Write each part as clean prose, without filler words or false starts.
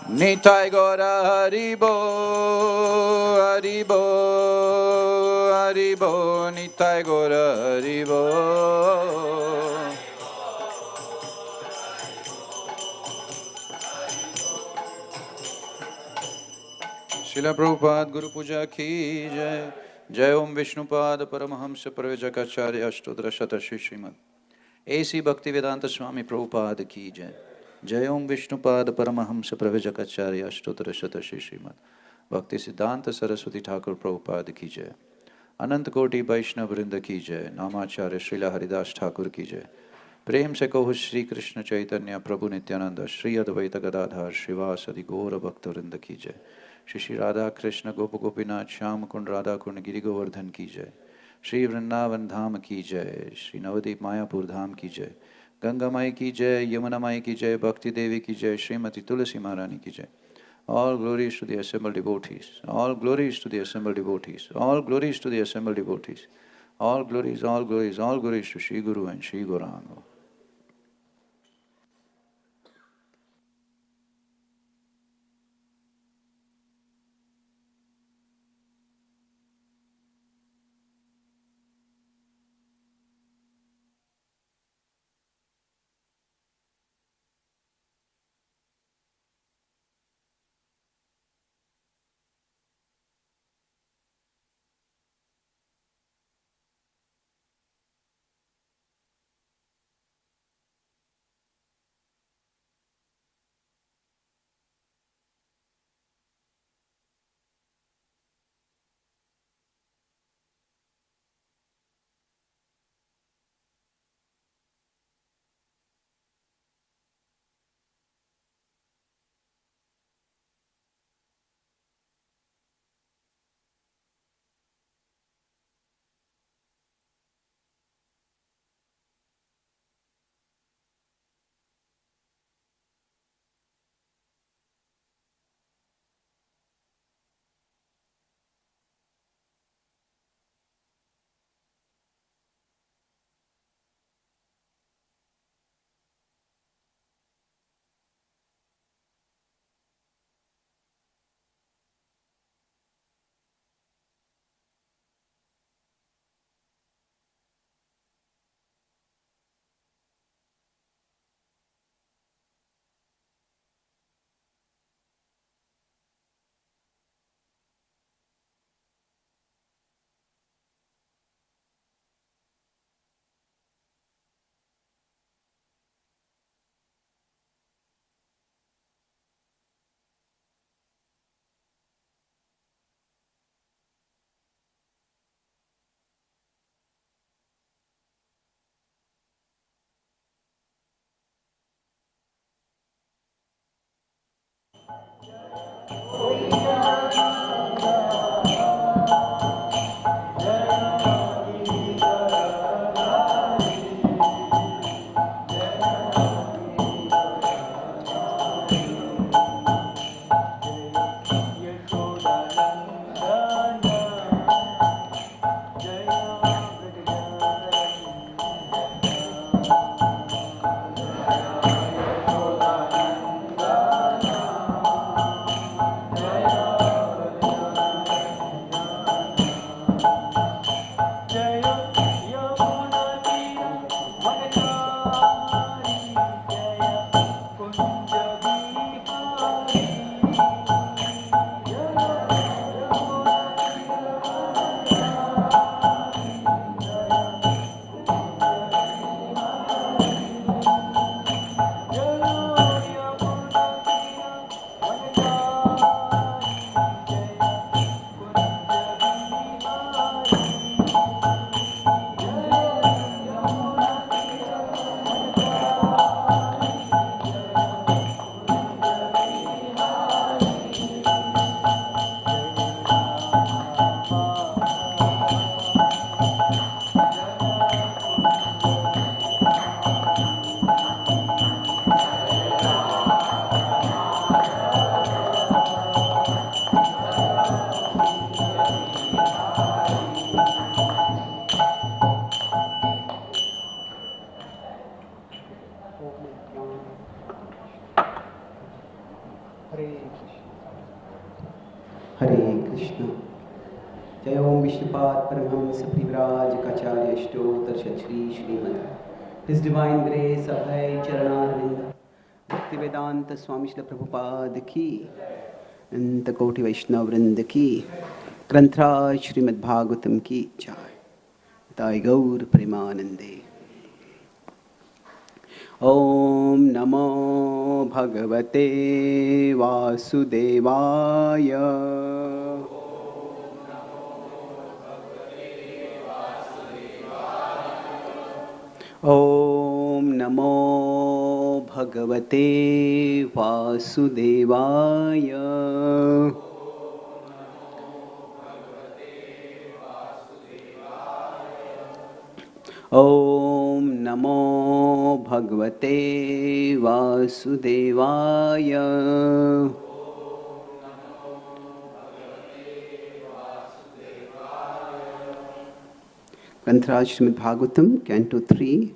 Nitai Gora Haribo, Haribo, Haribo, Nitai Gora Haribo. Srila Prabhupada Guru Puja Ki Jai. Jai Om Vishnupad Paramahamsa Pravejakacharya Ashtodra Shatashi Srimad. A.C. Bhaktivedanta Swami Prabhupada Ki Jai. Jai Om Vishnupad Paramahamsa Pravejakacharya Ashtodra Shatashi Srimad. Bhakti Siddhanta Saraswati Thakur Prabhupada Ki Jai. Anant Koti Vaishnav Vrinda Ki Jai. Namacharya Srila Haridas Thakur Ki Jai. प्रेम से कहो श्री कृष्ण चैतन्य प्रभु नित्यानंद श्री अद्वैत गदाधर श्रीवासदि गौर भक्त वृंद की जय। श्री श्री राधा कृष्ण गोप गोपीनाथ श्याम कुंड राधा कुंड गिरि गोवर्धन की जय। श्री वृंदावन धाम की जय। श्री नवदीप मायापुर धाम की जय। गंगा माई की जय, यमुना माई की जय, भक्ति देवी की जय, श्रीमती तुलसी महारानी की जय। All glories to the assembled devotees. All glories to the assembled devotees. All glories to the assembled devotees. All glories, all glories, all glories to Shri Guru and Shri Gauranga. Om Vishnupad Paramahamsa Privraj Kacharya Shtotar Shri Srimad. His Divine Grace Abhay Charanarvinda Bhaktivedanta Swami Srila Prabhupada Ki and the Koti Vaishnava Vrinda Ki Granthra Srimad Bhagavatam Ki Jai Sai Gaur Premanande. Om Namo Bhagavate Vasudevaya. Om Namo Bhagavate Vasudevaya. Om Namo Bhagavate Vasudevaya. Granthra Srimad Bhagavatam, Canto 3,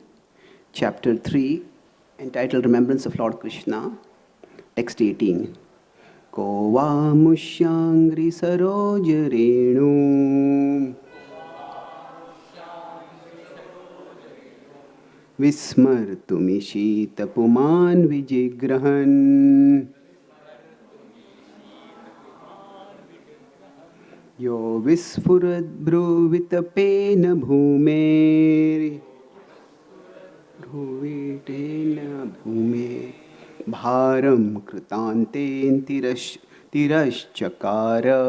Chapter 3, entitled Remembrance of Lord Krishna, Text 18. Ko va mushyangri saroja renu Vismartumishita puman vijigrahan Yo visfurad bruvitapena bhumer Bruvitena bhume Bharam kritanten tirashchakara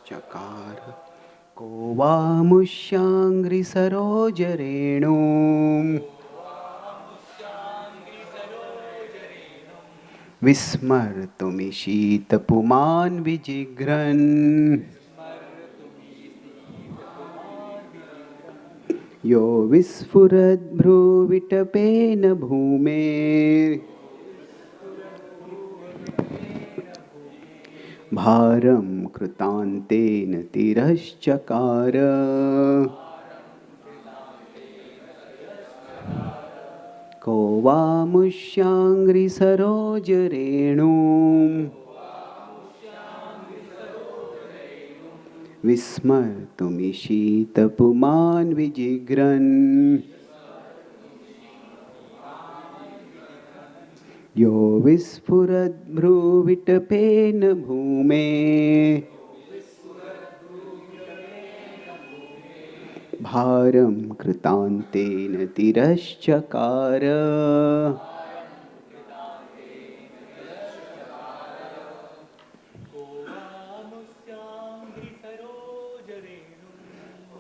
Chakara Ko va mushyangri saroja renu Vismartumishita puman vijigran Yo visfurad bruvitapena bhume Bharam krutantena tirashchakara Ko va mushyangri saroja renu Vismartumishita puman vijigran Yo vispurad bruvitapena bhume Bharam krutantena tirashchakara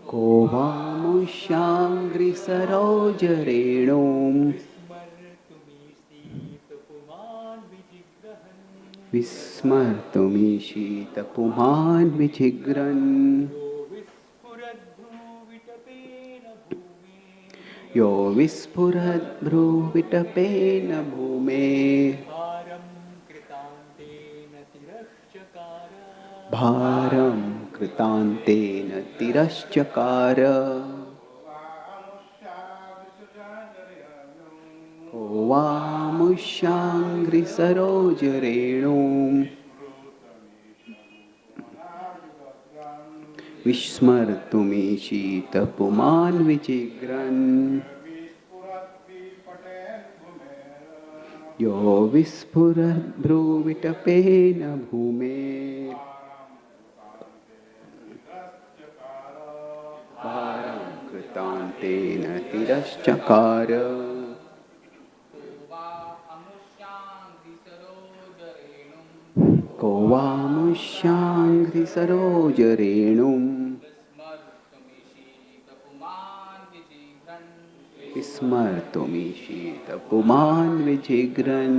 Ko va mushyangri saroja renu Vismartumishita puman vijigran Yo vispurad bruvitapena bhume Bharam kritantena tirashchakara Ko va mushyangri saroja renu Vismartumishita puman vijigran Yo vispurad bruvitapena bhume Bharam kritantena tirashchakara Ko va mushyangri saroja renu Vismartumishita puman vijigran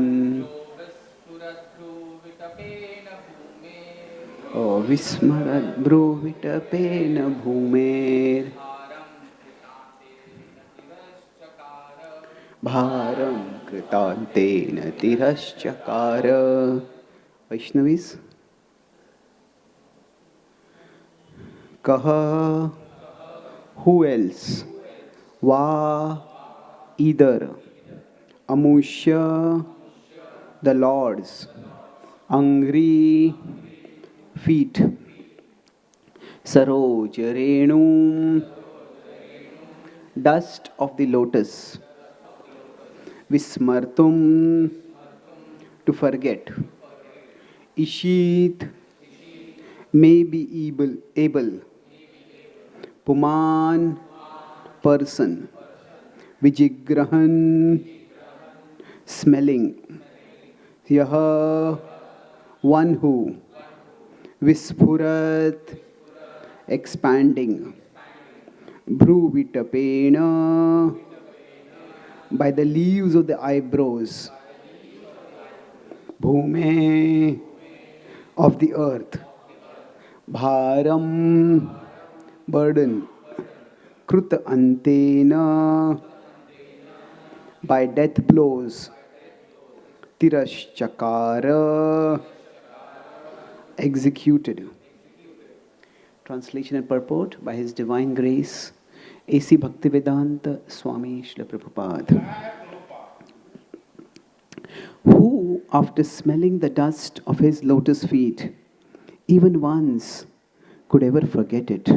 O vismarad bruvitapena bhumer Bharam kritantena tirashchakara. Vaishnavis, kaha, who else, va, either, amusha, the lords, angri, feet. Saroj Renu, dust of the lotus. Vismartum, to forget. Ishit, may be able. Puman, person. Vijigrahan, smelling. Yaha, one who. Visphurat, expanding. Bhruvitapena, by the leaves of the eyebrows. Bhume, of the earth. Bharam, burden. Krut antena, by death blows. Tirashchakara, executed. Translation and purport by His Divine Grace, A.C. Bhaktivedanta Swami Srila Prabhupada. Who, after smelling the dust of His lotus feet, even once could ever forget it?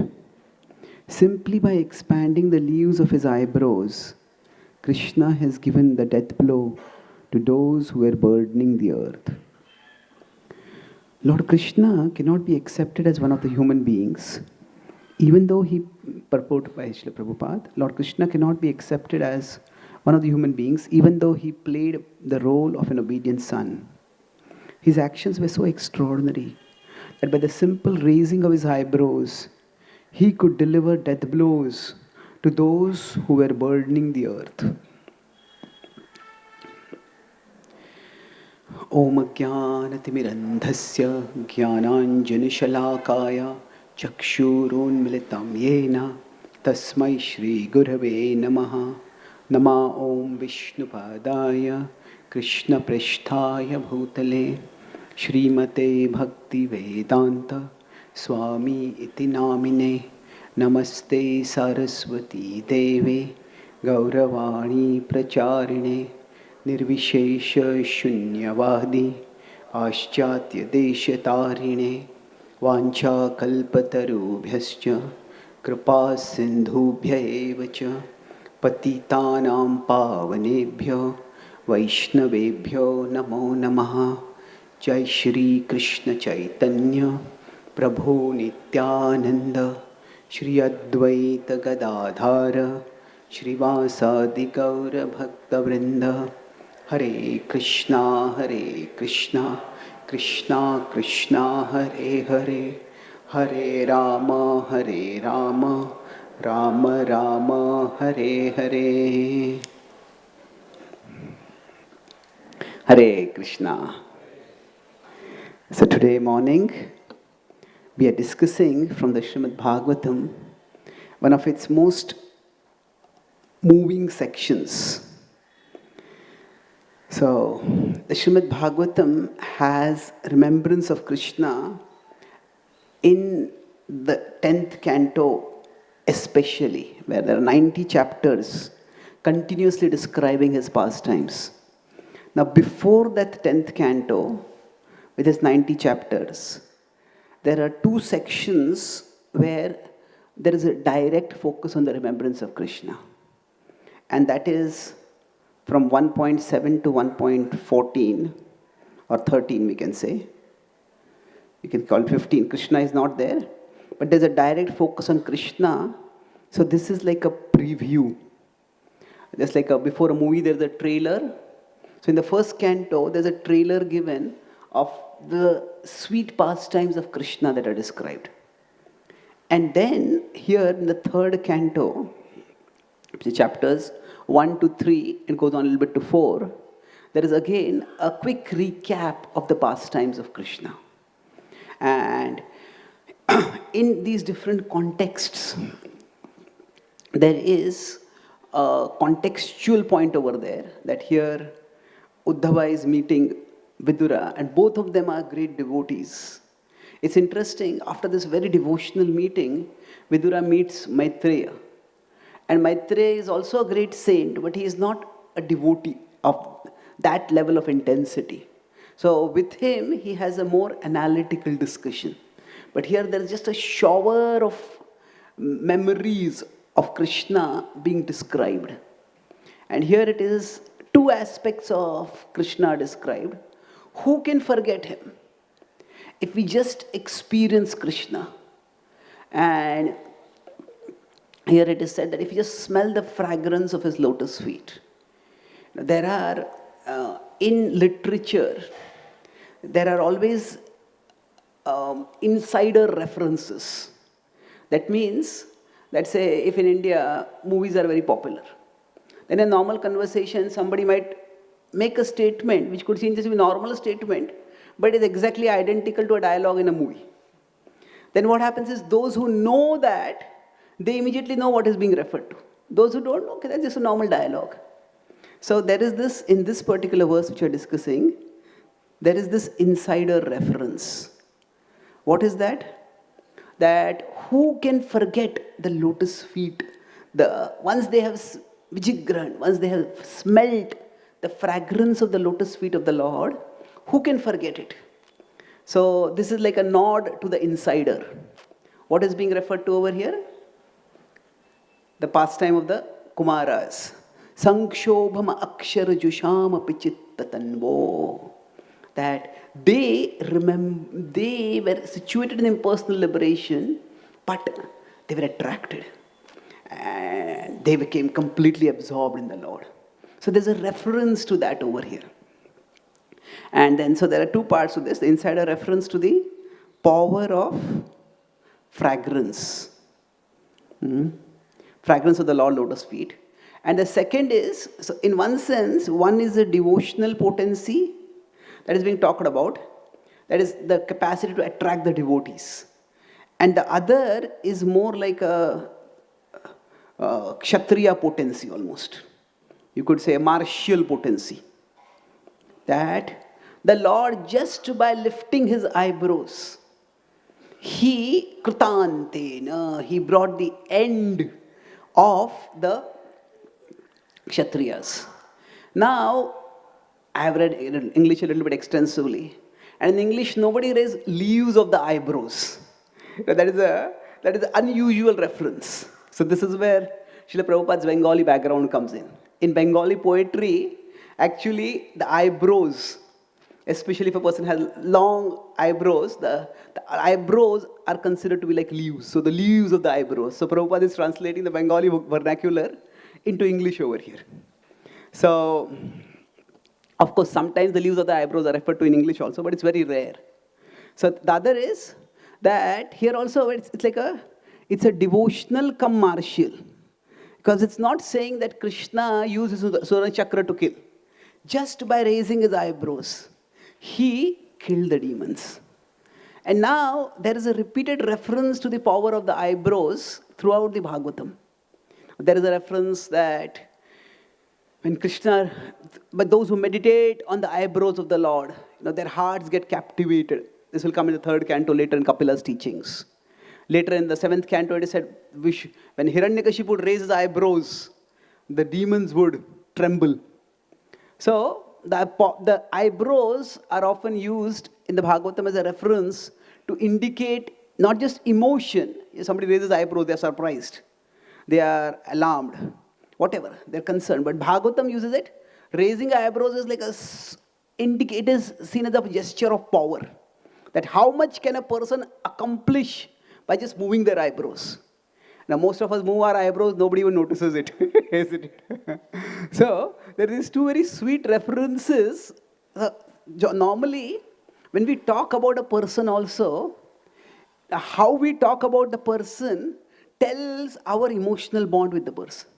Simply by expanding the leaves of His eyebrows, Krishna has given the death blow to those who were burdening the earth. Lord Krishna cannot be accepted as one of the human beings, even though he, purport by Srila Prabhupada, Lord Krishna cannot be accepted as one of the human beings, even though he played the role of an obedient son. His actions were so extraordinary that by the simple raising of his eyebrows, he could deliver death blows to those who were burdening the earth. Om Jnanatimirandhasya Jnananjanishalakaya Chakshurunmilitam Yena Tasmai Shri Gurave Namaha Nama Om Vishnupadaya Krishna Prishthaya Bhutale Srimate Bhakti Vedanta Swami Iti Namine Namaste Saraswati Deve Gauravani Pracharine Nirvishesha Shunyavadi Aschatya Deshatarine Vancha Kalpatarubhyascha Kripa Sindhubhya evacha Patitanam Pavanebhyo Vaishnavebhyo Namo Namaha Jai Shri Krishna Chaitanya Prabhu Nityananda Shri Advaita Gadadhara Shrivasadi Gaura Bhakta Vrinda Hare Krishna Krishna Krishna Hare Hare Hare Rama Rama Rama Hare Hare. Hare Krishna. So today morning we are discussing from the Srimad Bhagavatam one of its most moving sections. So, the Srimad Bhagavatam has remembrance of Krishna in the 10th canto especially, where there are 90 chapters continuously describing his pastimes. Now, before that 10th canto, with its 90 chapters, there are two sections where there is a direct focus on the remembrance of Krishna. And that is from 1.7 to 1.14 or 13 we can say. You can call 15. Krishna is not there. But there's a direct focus on Krishna. So this is like a preview. Just like before a movie there's a trailer. So in the first canto there's a trailer given of the sweet pastimes of Krishna that are described. And then here in the third canto, the chapters 1 to 3, it goes on a little bit to 4, there is again a quick recap of the pastimes of Krishna. And in these different contexts, there is a contextual point over there that here Uddhava is meeting Vidura and both of them are great devotees. It's interesting, after this very devotional meeting, Vidura meets Maitreya. And Maitreya is also a great saint, but he is not a devotee of that level of intensity. So with him, he has a more analytical discussion. But here there is just a shower of memories of Krishna being described. And here it is, two aspects of Krishna described. Who can forget him? If we just experience Krishna. And here it is said that if you just smell the fragrance of his lotus feet. There are, in literature, there are always insider references. That means, let's say if in India movies are very popular, then in a normal conversation somebody might make a statement which could seem just be a normal statement, but is exactly identical to a dialogue in a movie. Then what happens is those who know that, they immediately know what is being referred to. Those who don't know, okay, that's just a normal dialogue. So there is this, in this particular verse which we are discussing, there is this insider reference. What is that? That who can forget the lotus feet? Once they have vijigran, once they have smelt the fragrance of the lotus feet of the Lord, who can forget it? So this is like a nod to the insider. What is being referred to over here? The pastime of the Kumaras. Sankshobhama akshara jushama pichittatanvo. That they were situated in impersonal liberation, but they were attracted. And they became completely absorbed in the Lord. So there's a reference to that over here. And then, so there are two parts to this. The insider reference to the power of fragrance. Fragrance of the Lord lotus feet. And the second is, so in one sense, one is a devotional potency that is being talked about. That is the capacity to attract the devotees. And the other is more like a kshatriya potency almost. You could say a martial potency. That the Lord, just by lifting his eyebrows, he brought the end of the Kshatriyas. Now, I have read English a little bit extensively. And in English, nobody raised leaves of the eyebrows. That is an unusual reference. So this is where Srila Prabhupada's Bengali background comes in. In Bengali poetry, actually the eyebrows, especially if a person has long eyebrows, the eyebrows are considered to be like leaves. So the leaves of the eyebrows. So Prabhupada is translating the Bengali vernacular into English over here. So, of course, sometimes the leaves of the eyebrows are referred to in English also, but it's very rare. So the other is that here also it's a devotional come martial. Because it's not saying that Krishna uses Suran Chakra to kill. Just by raising his eyebrows, he killed the demons. And now there is a repeated reference to the power of the eyebrows throughout the Bhagavatam. There is a reference that when Krishna, but those who meditate on the eyebrows of the Lord, their hearts get captivated. This will come in the 3rd canto later in Kapila's teachings. Later in the 7th canto it is said, when Hiranyakashipu would raise his eyebrows, the demons would tremble. So the eyebrows are often used in the Bhagavatam as a reference to indicate not just emotion. If somebody raises eyebrows, they are surprised. They are alarmed. Whatever, they're concerned. But Bhagavatam uses it. Raising eyebrows is like it is seen as a gesture of power. That how much can a person accomplish by just moving their eyebrows. Now most of us move our eyebrows, nobody even notices it. Isn't it? So there is two very sweet references. Normally, when we talk about a person also, how we talk about the person tells our emotional bond with the person.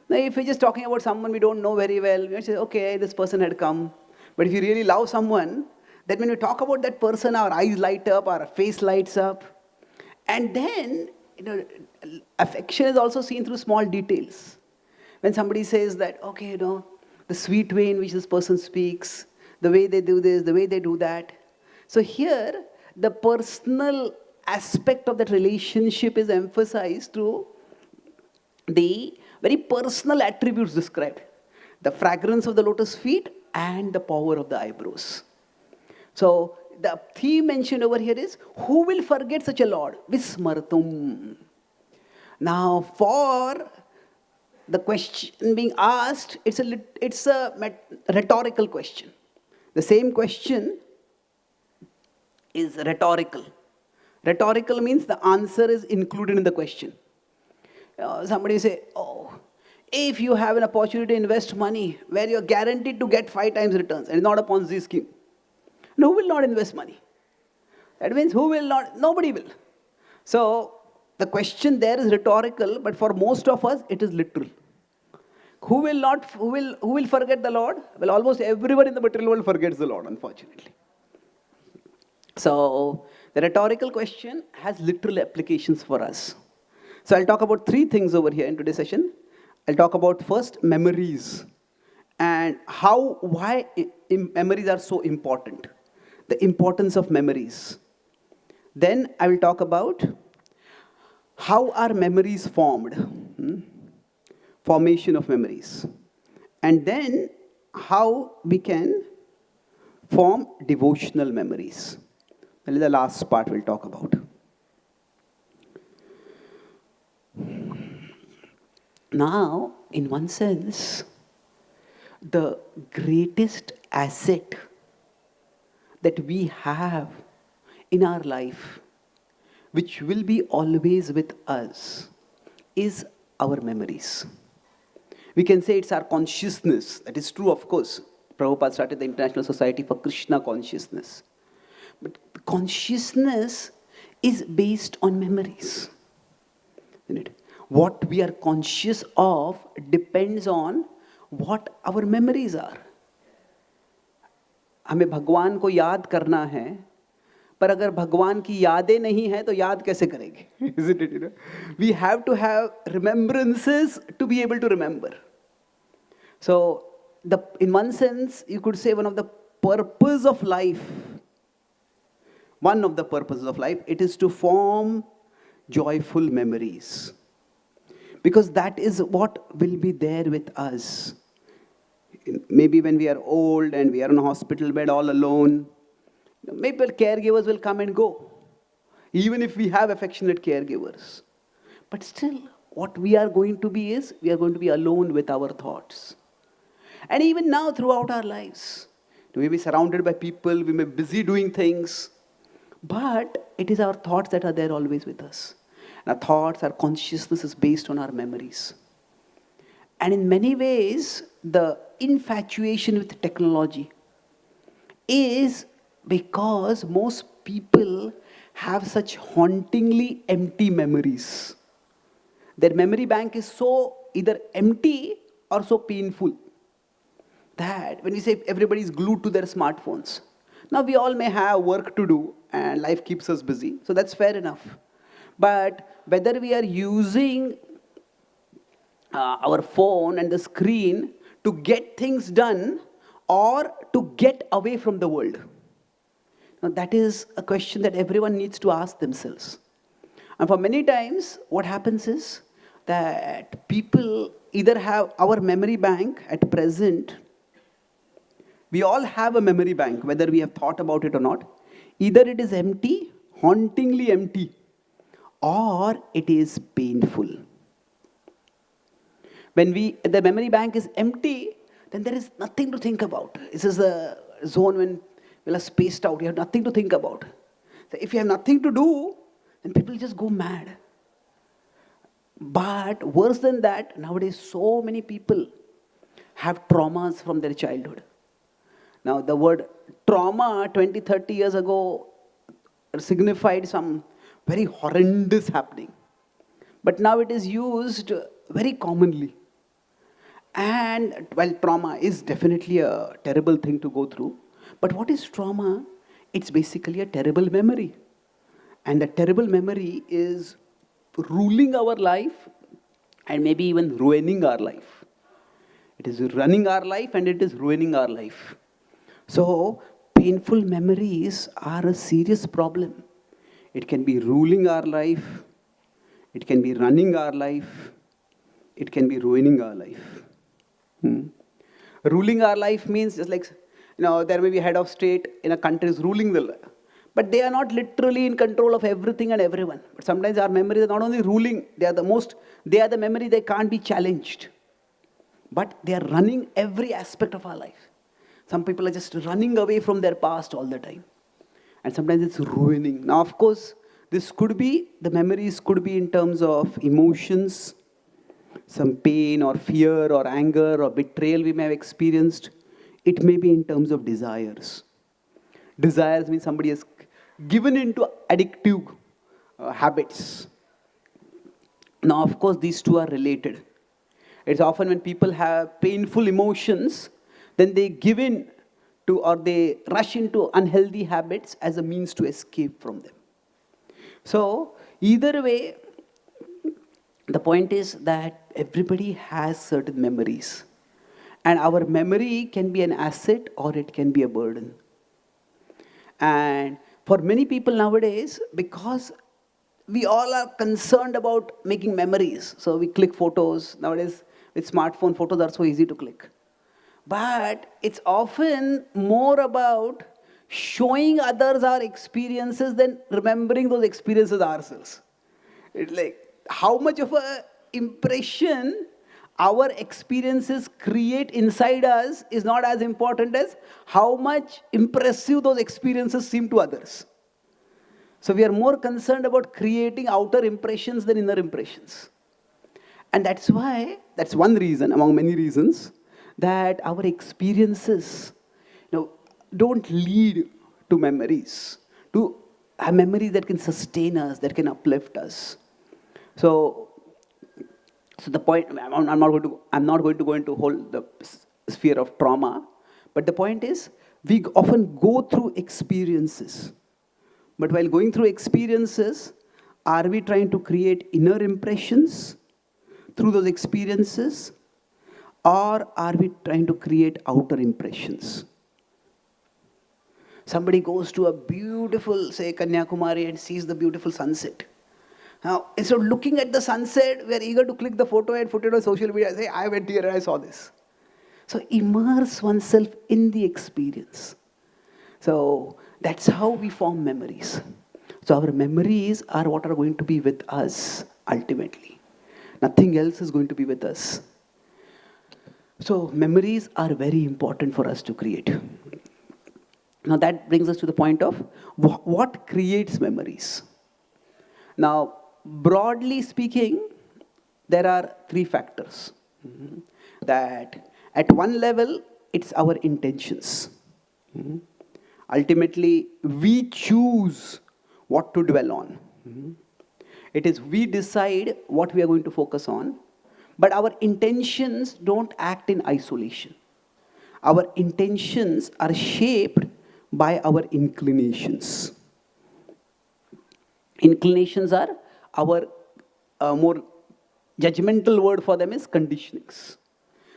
Now if we're just talking about someone we don't know very well, we say, okay, this person had come. But if you really love someone, then when we talk about that person, our eyes light up, our face lights up. And then, affection is also seen through small details. When somebody says that, okay, the sweet way in which this person speaks, the way they do this, the way they do that. So here, the personal aspect of that relationship is emphasized through the very personal attributes described. The fragrance of the lotus feet and the power of the eyebrows. So the theme mentioned over here is, who will forget such a Lord? Vismartum. Now, for the question being asked, it's a rhetorical question. The same question is rhetorical. Rhetorical means the answer is included in the question. Somebody say, oh, if you have an opportunity to invest money where you're guaranteed to get 5 times returns, and it's not a Ponzi scheme, and who will not invest money? That means who will not? Nobody will. So the question there is rhetorical, but for most of us, it is literal. Who will forget the Lord? Well, almost everyone in the material world forgets the Lord, unfortunately. So the rhetorical question has literal applications for us. So I'll talk about 3 things over here in today's session. I'll talk about first memories and why memories are so important. The importance of memories. Then I will talk about how are memories formed. Formation of memories. And then how we can form devotional memories. That is the last part we'll talk about. Now, in one sense, the greatest asset that we have in our life, which will be always with us, is our memories. We can say it's our consciousness. That is true, of course. Prabhupada started the International Society for Krishna Consciousness. But consciousness is based on memories. Isn't it? What we are conscious of depends on what our memories are. हमें भगवान को याद करना है, पर अगर भगवान की यादें नहीं हैं तो याद कैसे करेंगे? Isn't it? You know? We have to have remembrances to be able to remember. So, in one sense, you could say one of the purposes of life, it is to form joyful memories. Because that is what will be there with us. Maybe when we are old and we are in a hospital bed all alone, maybe caregivers will come and go. Even if we have affectionate caregivers. But still, what we are going to be is, we are going to be alone with our thoughts. And even now, throughout our lives, we may be surrounded by people, we may be busy doing things, but it is our thoughts that are there always with us. And our thoughts, our consciousness is based on our memories. And in many ways, the infatuation with technology is because most people have such hauntingly empty memories. Their memory bank is so either empty or so painful that when we say everybody is glued to their smartphones. Now we all may have work to do and life keeps us busy, so that's fair enough. But whether we are using our phone and the screen to get things done or to get away from the world. Now that is a question that everyone needs to ask themselves. And for many times, what happens is that people either have our memory bank at present. We all have a memory bank, whether we have thought about it or not. Either it is empty, hauntingly empty, or it is painful. When the memory bank is empty, then there is nothing to think about. This is the zone when we are spaced out. You have nothing to think about. So if you have nothing to do, then people just go mad. But worse than that, nowadays so many people have traumas from their childhood. Now the word trauma 20, 30 years ago signified some very horrendous happening. But now it is used very commonly. And while trauma is definitely a terrible thing to go through, but what is trauma? It's basically a terrible memory. And that terrible memory is ruling our life and maybe even ruining our life. It is running our life and it is ruining our life. So, painful memories are a serious problem. It can be ruling our life, it can be running our life, it can be ruining our life. Ruling our life means just like There may be head of state in a country is ruling but they are not literally in control of everything and everyone. But sometimes our memories are not only ruling, they are the memory they can't be challenged. But they are running every aspect of our life. Some people are just running away from their past all the time. And sometimes it's ruining. Now, of course, the memories could be in terms of emotions, some pain or fear or anger or betrayal we may have experienced. It may be in terms of desires. Desires means somebody has given into addictive habits. Now, of course, these two are related. It's often when people have painful emotions, then they give in to or they rush into unhealthy habits as a means to escape from them. So, either way, the point is that everybody has certain memories. And our memory can be an asset or it can be a burden. And for many people nowadays, because we all are concerned about making memories, so we click photos. Nowadays, with smartphone, photos are so easy to click. But it's often more about showing others our experiences than remembering those experiences ourselves. It's like how much of an impression our experiences create inside us is not as important as how much impressive those experiences seem to others. So we are more concerned about creating outer impressions than inner impressions. And that's one reason among many reasons that our experiences don't lead to memories, to memories that can sustain us, that can uplift us. So the point, I'm not going to go into whole the sphere of trauma, but the point is, we often go through experiences. But while going through experiences, are we trying to create inner impressions through those experiences, or are we trying to create outer impressions? Somebody goes to a beautiful, say, Kanyakumari and sees the beautiful sunset. Now, instead of looking at the sunset, we are eager to click the photo and put it on social media and say, I went here and I saw this. So immerse oneself in the experience. So that's how we form memories. So our memories are what are going to be with us ultimately. Nothing else is going to be with us. So memories are very important for us to create. Now that brings us to the point of what creates memories. Now, broadly speaking, there are three factors. That at one level, it's our intentions. Ultimately, we choose what to dwell on. It is we decide what we are going to focus on, but our intentions don't act in isolation. Our intentions are shaped by our inclinations. Inclinations are our more judgmental word for them is conditionings.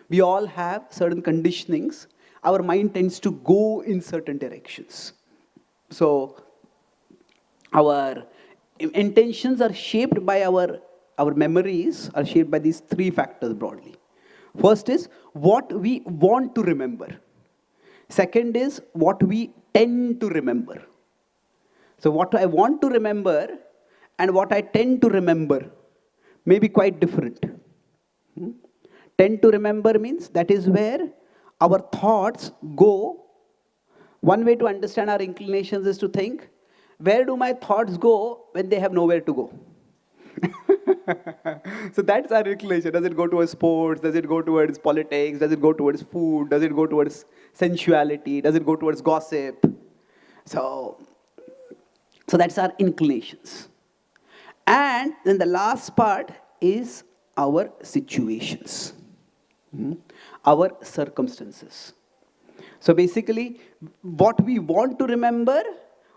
We all have certain conditionings. Our mind tends to go in certain directions. So our intentions are shaped by our memories are shaped by these three factors broadly. First is what we want to remember. Second is what we tend to remember. So what I want to remember and what I tend to remember may be quite different. Tend to remember means that is where our thoughts go. One way to understand our inclinations is to think, where do my thoughts go when they have nowhere to go? So that's our inclination. Does it go towards sports? Does it go towards politics? Does it go towards food? Does it go towards sensuality? Does it go towards gossip? So that's our inclinations. And then the last part is our situations, our circumstances. So basically, what we want to remember,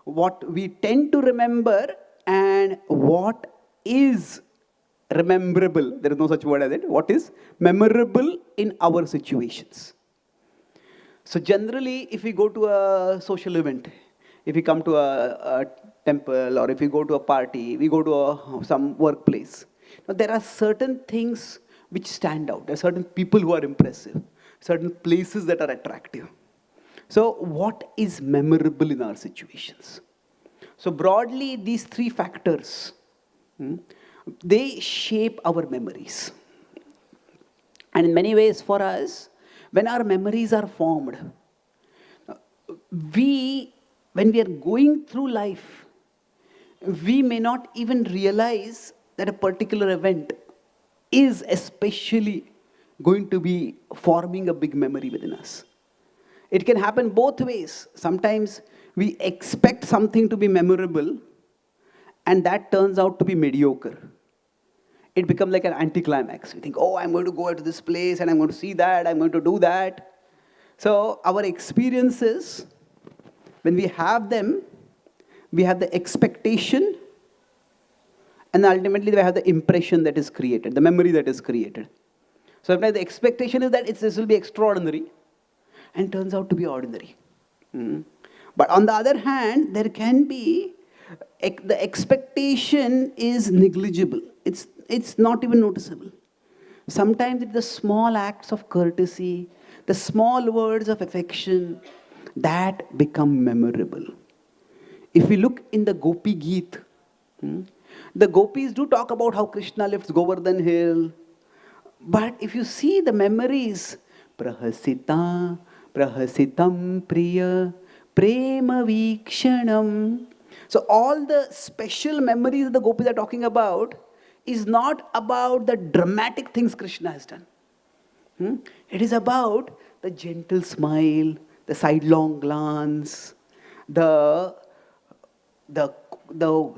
what we tend to remember, and what is rememberable. There is no such word as it. What is memorable in our situations. So generally, if we go to a social event, if we come to a temple, or if we go to a party, we go to some workplace. Now, there are certain things which stand out. There are certain people who are impressive, certain places that are attractive. So what is memorable in our situations? So broadly, these three factors, they shape our memories. And in many ways for us, when our memories are formed, when we are going through life, we may not even realize that a particular event is especially going to be forming a big memory within us. It can happen both ways. Sometimes we expect something to be memorable, and that turns out to be mediocre. It becomes like an anticlimax. We think, oh, I'm going to go to this place and I'm going to see that, I'm going to do that. So our experiences, when we have them, we have the expectation, and ultimately we have the impression that is created, the memory that is created. So sometimes the expectation is that this will be extraordinary, and turns out to be ordinary. But on the other hand, there can be, the expectation is negligible. It's not even noticeable. Sometimes it's the small acts of courtesy, the small words of affection that become memorable. If we look in the Gopi Geet, the gopis do talk about how Krishna lifts Govardhan hill. But if you see the memories, prahasita, prahasitam priya, prema vikshanam. So all the special memories that the gopis are talking about is not about the dramatic things Krishna has done. It is about the gentle smile, the sidelong glance, the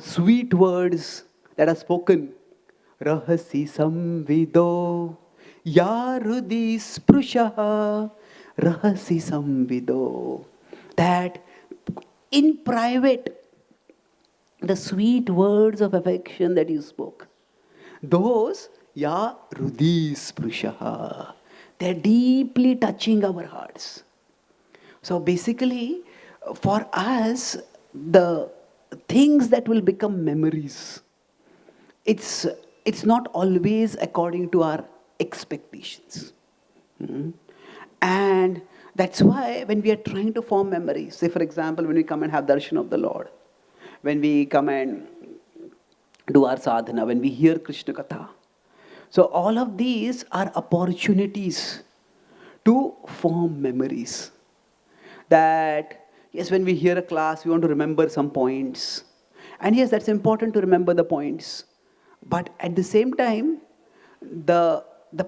sweet words that are spoken. Rahasi samvido, yarudi sprushaha, rahasi samvido. That in private, the sweet words of affection that you spoke, those yarudi sprushaha, they're deeply touching our hearts. So basically, for us, the things that will become memories, it's not always according to our expectations. And that's why when we are trying to form memories, say for example, when we come and have darshan of the Lord, when we come and do our sadhana, when we hear Krishna Katha, so all of these are opportunities to form memories. That, yes, when we hear a class, we want to remember some points. And yes, that's important to remember the points. But at the same time, the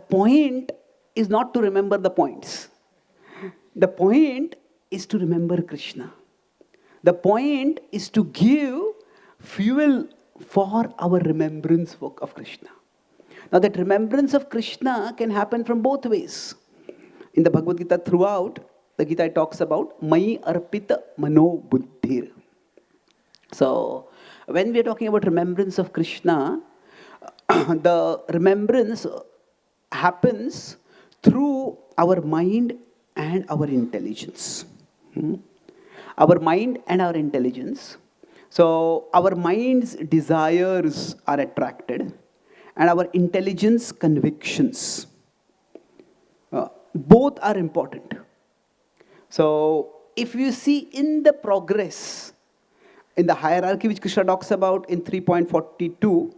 point is not to remember the points. The point is to remember Krishna. The point is to give fuel for our remembrance of Krishna. Now that remembrance of Krishna can happen from both ways. In the Bhagavad Gita throughout, the Gita talks about Mai Arpita Mano Buddhir. So when we are talking about remembrance of Krishna, the remembrance happens through our mind and our intelligence. Our mind and our intelligence. So our mind's desires are attracted, and our intelligence convictions. Both are important. So if you see in the progress, in the hierarchy which Krishna talks about in 3.42,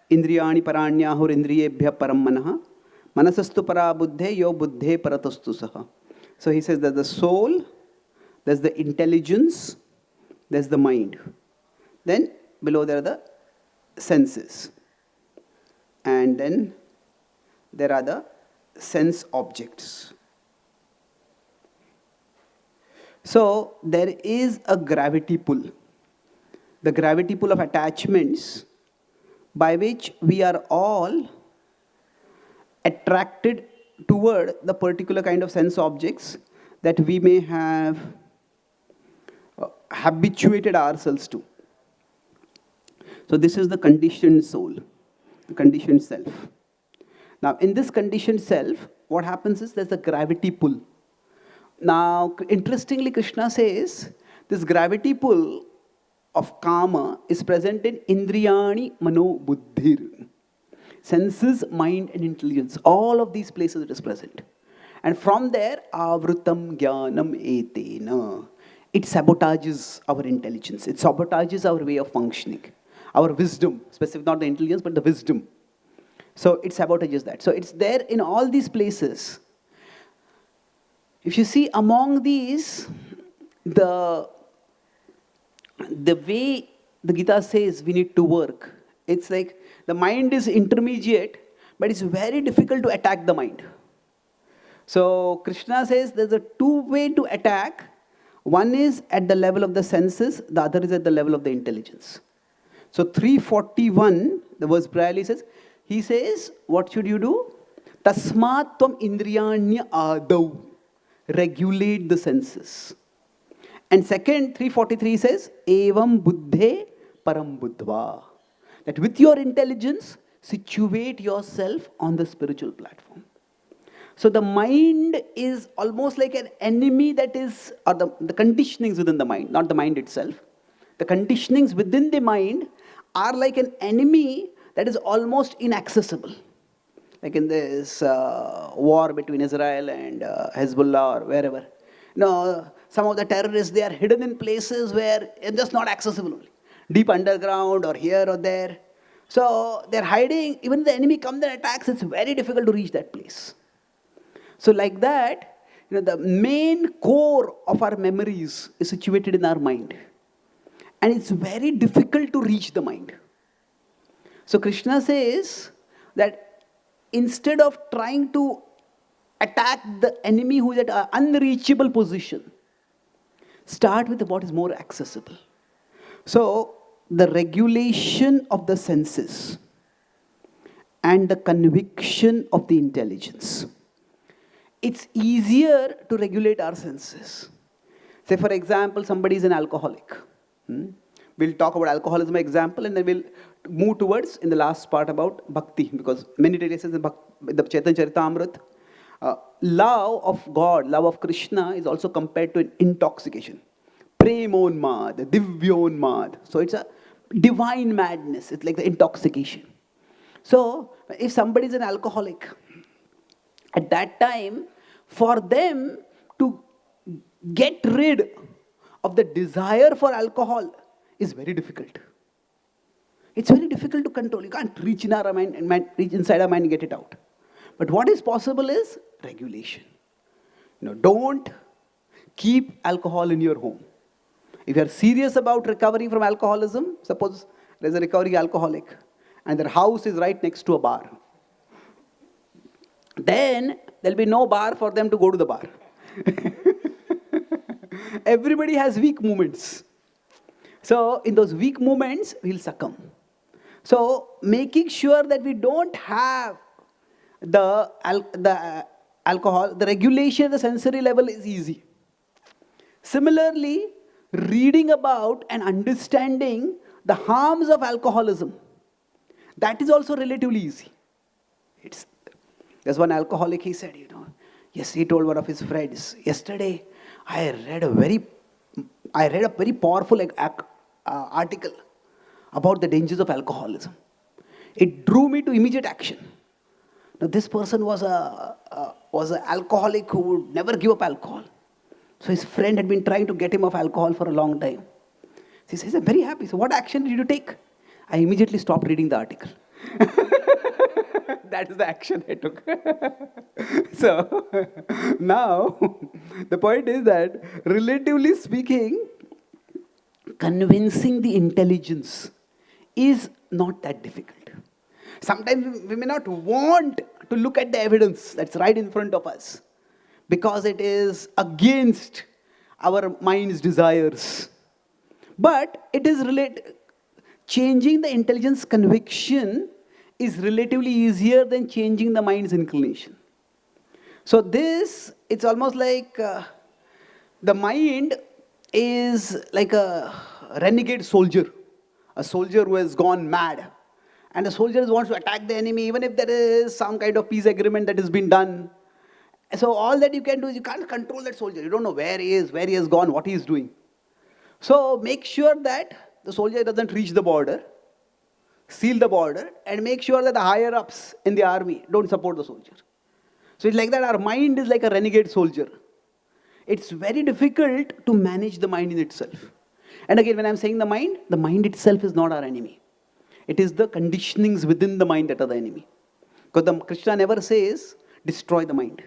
Indriyani paranyahur indriyebhya param manaha, manasastu para buddhe yo buddhe paratastu saha. So he says that the soul, there's the intelligence, there's the mind. Then below there are the senses. And then there are the sense objects. So there is a gravity pull. The gravity pull of attachments by which we are all attracted toward the particular kind of sense objects that we may have habituated ourselves to. So this is the conditioned soul, the conditioned self. Now in this conditioned self, what happens is there's a gravity pull. Now interestingly, Krishna says this gravity pull of kama is present in indriyani mano buddhir. Senses, mind and intelligence, all of these places it is present. And from there, avrutam jnanam etena. It sabotages our intelligence. It sabotages our way of functioning. Our wisdom, specific, not the intelligence, but the wisdom. So it sabotages that. So it's there in all these places. If you see among these, the way the Gita says we need to work, it's like the mind is intermediate, but it's very difficult to attack the mind. So Krishna says there's a two-way to attack. One is at the level of the senses, the other is at the level of the intelligence. So 341, the verse priorly says, he says, what should you do? Tasmat tvam indriyanya adau. Regulate the senses. And second, 343 says, evam buddhe param buddhva. That with your intelligence, situate yourself on the spiritual platform. So the mind is almost like an enemy that is, or the conditionings within the mind, not the mind itself. The conditionings within the mind are like an enemy that is almost inaccessible. Like in this war between Israel and Hezbollah or wherever. Some of the terrorists, they are hidden in places where it's just not accessible only. Deep underground or here or there. So they're hiding. Even if the enemy comes and attacks, it's very difficult to reach that place. So like that, the main core of our memories is situated in our mind. And it's very difficult to reach the mind. So Krishna says that instead of trying to attack the enemy who is at an unreachable position, start with what is more accessible. So the regulation of the senses and the conviction of the intelligence. It's easier to regulate our senses. Say, for example, somebody is an alcoholic. We'll talk about alcoholism example, and then we'll move towards, in the last part, about bhakti. Because many places in the Chaitanya Charitamrita, love of God, love of Krishna is also compared to an intoxication. Premonmad, divyonmad. So it's a divine madness. It's like the intoxication. So if somebody is an alcoholic, at that time, for them to get rid of the desire for alcohol is very difficult. It's very difficult to control. You can't reach in our mind and reach inside our mind and get it out. But what is possible is regulation. Don't keep alcohol in your home. If you are serious about recovering from alcoholism, suppose there's a recovering alcoholic and their house is right next to a bar. Then there'll be no bar for them to go to the bar. Everybody has weak moments. So in those weak moments, we'll succumb. So making sure that we don't have the alcohol, the regulation at the sensory level is easy. Similarly, reading about and understanding the harms of alcoholism, that is also relatively easy. There's one alcoholic, he said, yes, he told one of his friends, yesterday I read a very powerful article about the dangers of alcoholism. It drew me to immediate action. Now this person was an alcoholic who would never give up alcohol. So his friend had been trying to get him off alcohol for a long time. He says, I'm very happy. So what action did you take? I immediately stopped reading the article. That is the action I took. So now the point is that, relatively speaking, convincing the intelligence is not that difficult. Sometimes we may not want to look at the evidence that's right in front of us because it is against our mind's desires. But it is changing the intelligence conviction is relatively easier than changing the mind's inclination. So it's almost like the mind is like a renegade soldier, a soldier who has gone mad. And the soldier wants to attack the enemy, even if there is some kind of peace agreement that has been done. So all that you can do is you can't control that soldier. You don't know where he is, where he has gone, what he is doing. So make sure that the soldier doesn't reach the border, seal the border, and make sure that the higher ups in the army don't support the soldier. So it's like that our mind is like a renegade soldier. It's very difficult to manage the mind in itself. And again, when I'm saying the mind itself is not our enemy. It is the conditionings within the mind that are the enemy. Because Krishna never says, destroy the mind.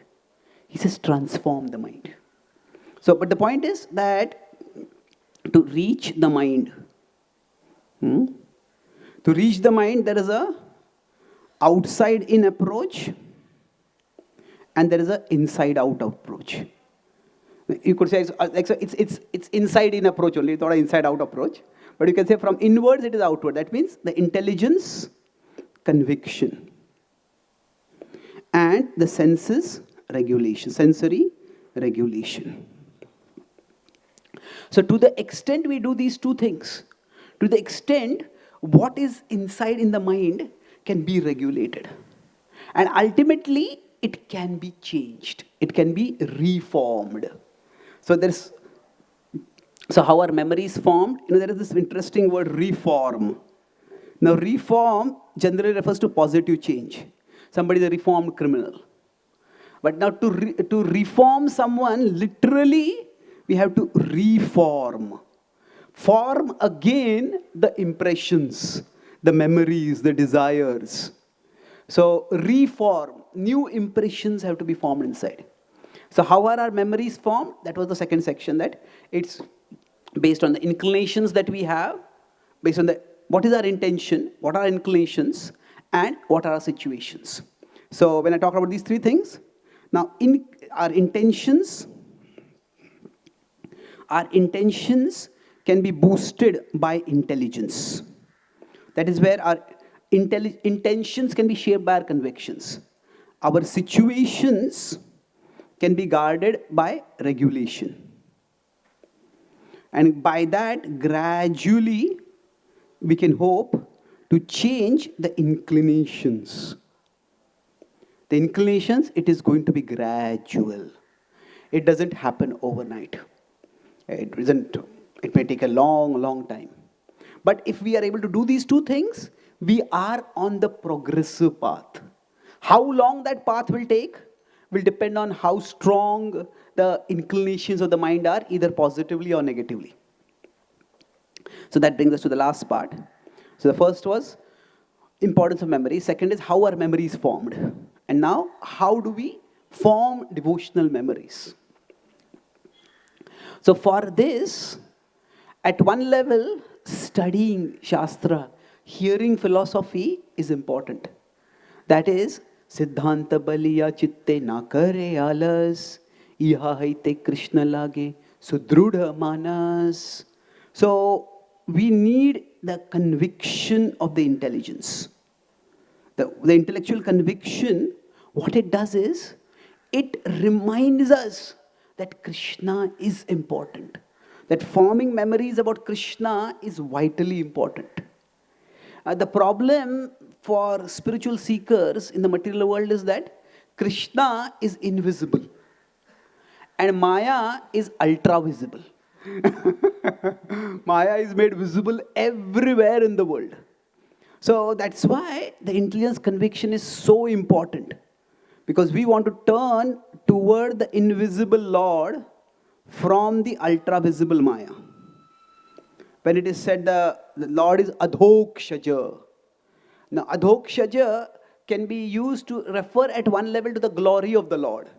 He says, transform the mind. So, but the point is that to reach the mind, there is a outside-in approach and there is an inside-out approach. You could say it's inside-in approach only, it's not an inside-out approach. But you can say from inwards it is outward. That means the intelligence, conviction, and the senses, regulation, sensory regulation. So to the extent we do these two things, to the extent what is inside in the mind can be regulated. And ultimately, it can be changed. It can be reformed. So how our memory is formed, there is this interesting word, reform. Now, reform generally refers to positive change. Somebody is a reformed criminal. But now to reform someone, literally, we have to reform. Form again the impressions, the memories, the desires. So reform, new impressions have to be formed inside. So how are our memories formed? That was the second section, that it's based on the inclinations that we have, based on what is our intention, what are our inclinations, and what are our situations. So when I talk about these three things, now in our intentions can be boosted by intelligence. That is where our intentions can be shaped by our convictions. Our situations can be guarded by regulation. And by that, gradually, we can hope to change the inclinations. The inclinations, it is going to be gradual. It doesn't happen overnight. It may take a long, long time. But if we are able to do these two things, we are on the progressive path. How long that path will take will depend on how strong the inclinations of the mind are, either positively or negatively. So that brings us to the last part. So the first was importance of memory. Second is how our memory is formed. And now, how do we form devotional memories? So for this, at one level, studying Shastra, hearing philosophy is important. That is, Siddhanta baliya chitte na kare alas, iha haite Krishna lage, sudrudha manas. So we need the conviction of the intelligence. The intellectual conviction, what it does is, it reminds us that Krishna is important. That forming memories about Krishna is vitally important. The problem for spiritual seekers in the material world is that Krishna is invisible and Maya is ultra visible. Maya is made visible everywhere in the world. So that's why the intelligence conviction is so important. Because we want to turn toward the invisible Lord from the ultra-visible Maya. When it is said the Lord is Adhokshaja. Now, Adhokshaja can be used to refer at one level to the glory of the Lord.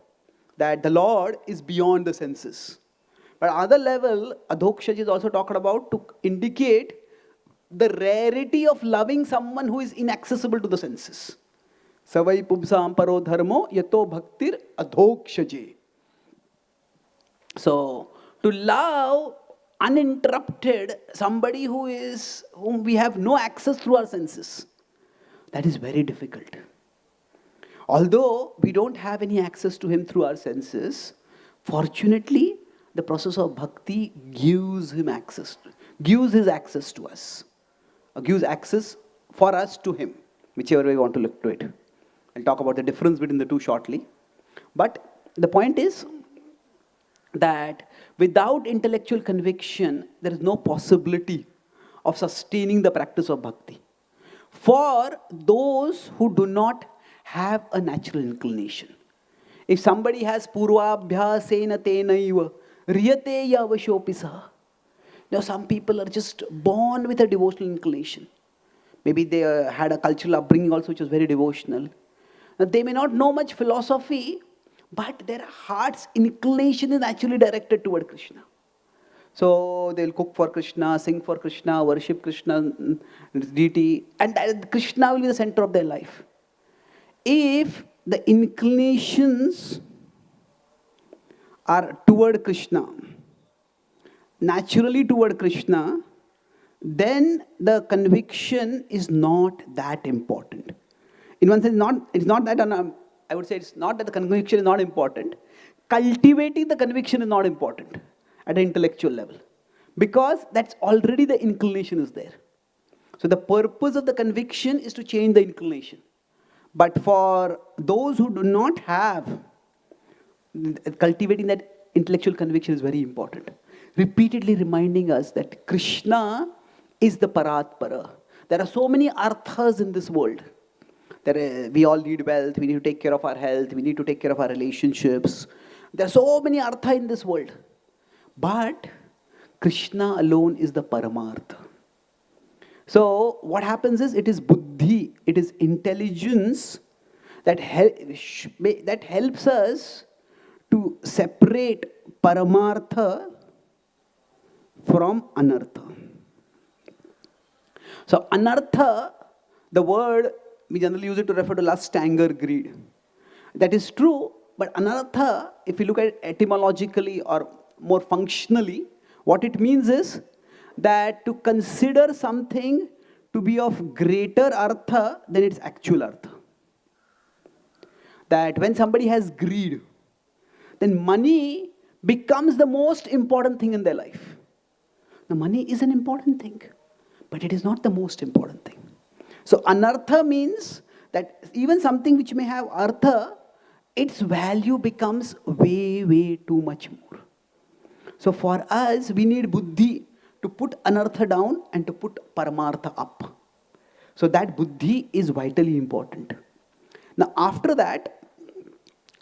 That the Lord is beyond the senses. But at other level, Adhokshaja is also talked about to indicate the rarity of loving someone who is inaccessible to the senses. Savai pubsam paro dharmo yato bhaktir adhokshaje. So, to love uninterrupted somebody whom we have no access through our senses, that is very difficult. Although we don't have any access to him through our senses, fortunately, the process of bhakti gives his access to us. Gives access for us to him, whichever way we want to look to it. I'll talk about the difference between the two shortly. But the point is that without intellectual conviction, there is no possibility of sustaining the practice of bhakti. For those who do not have a natural inclination. If somebody has purvabhyasena tenaiva riyate yavashopi saha. Now some people are just born with a devotional inclination. Maybe they had a cultural upbringing also which was very devotional. Now, they may not know much philosophy, but their heart's inclination is actually directed toward Krishna. So they'll cook for Krishna, sing for Krishna, worship Krishna, deity, and Krishna will be the center of their life. If the inclinations are toward Krishna, naturally toward Krishna, then the conviction is not that important. In one sense, it's not that, I would say it's not that the conviction is not important. Cultivating the conviction is not important at an intellectual level, because that's already the inclination is there. So the purpose of the conviction is to change the inclination. But for those who do not have, cultivating that intellectual conviction is very important. Repeatedly reminding us that Krishna is the Paratpara. There are so many arthas in this world. We all need wealth, we need to take care of our health, we need to take care of our relationships. There are so many artha in this world. But Krishna alone is the Paramartha. So what happens is, it is buddhi, it is intelligence that helps us to separate Paramartha from Anartha. So Anartha, the word, we generally use it to refer to lust, anger, greed. That is true, but Anartha, if you look at it etymologically or more functionally, what it means is that to consider something to be of greater artha than its actual artha. That when somebody has greed, then money becomes the most important thing in their life. Now, money is an important thing, but it is not the most important thing. So anartha means that even something which may have artha, its value becomes way, way too much more. So for us, we need buddhi to put anartha down and to put paramartha up. So that buddhi is vitally important. Now after that,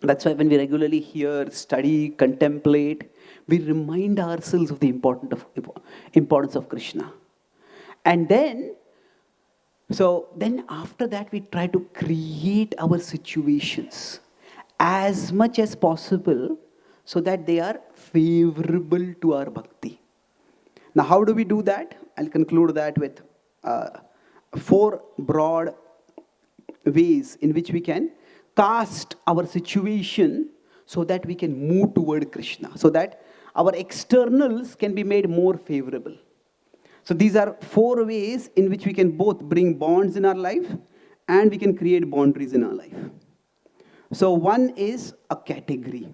that's why when we regularly hear, study, contemplate, we remind ourselves of the importance of Krishna. And then after that, we try to create our situations as much as possible so that they are favorable to our bhakti. Now, how do we do that? I'll conclude that with 4 broad ways in which we can cast our situation so that we can move toward Krishna, so that our externals can be made more favorable. So these are 4 ways in which we can both bring bonds in our life and we can create boundaries in our life. So one is a category.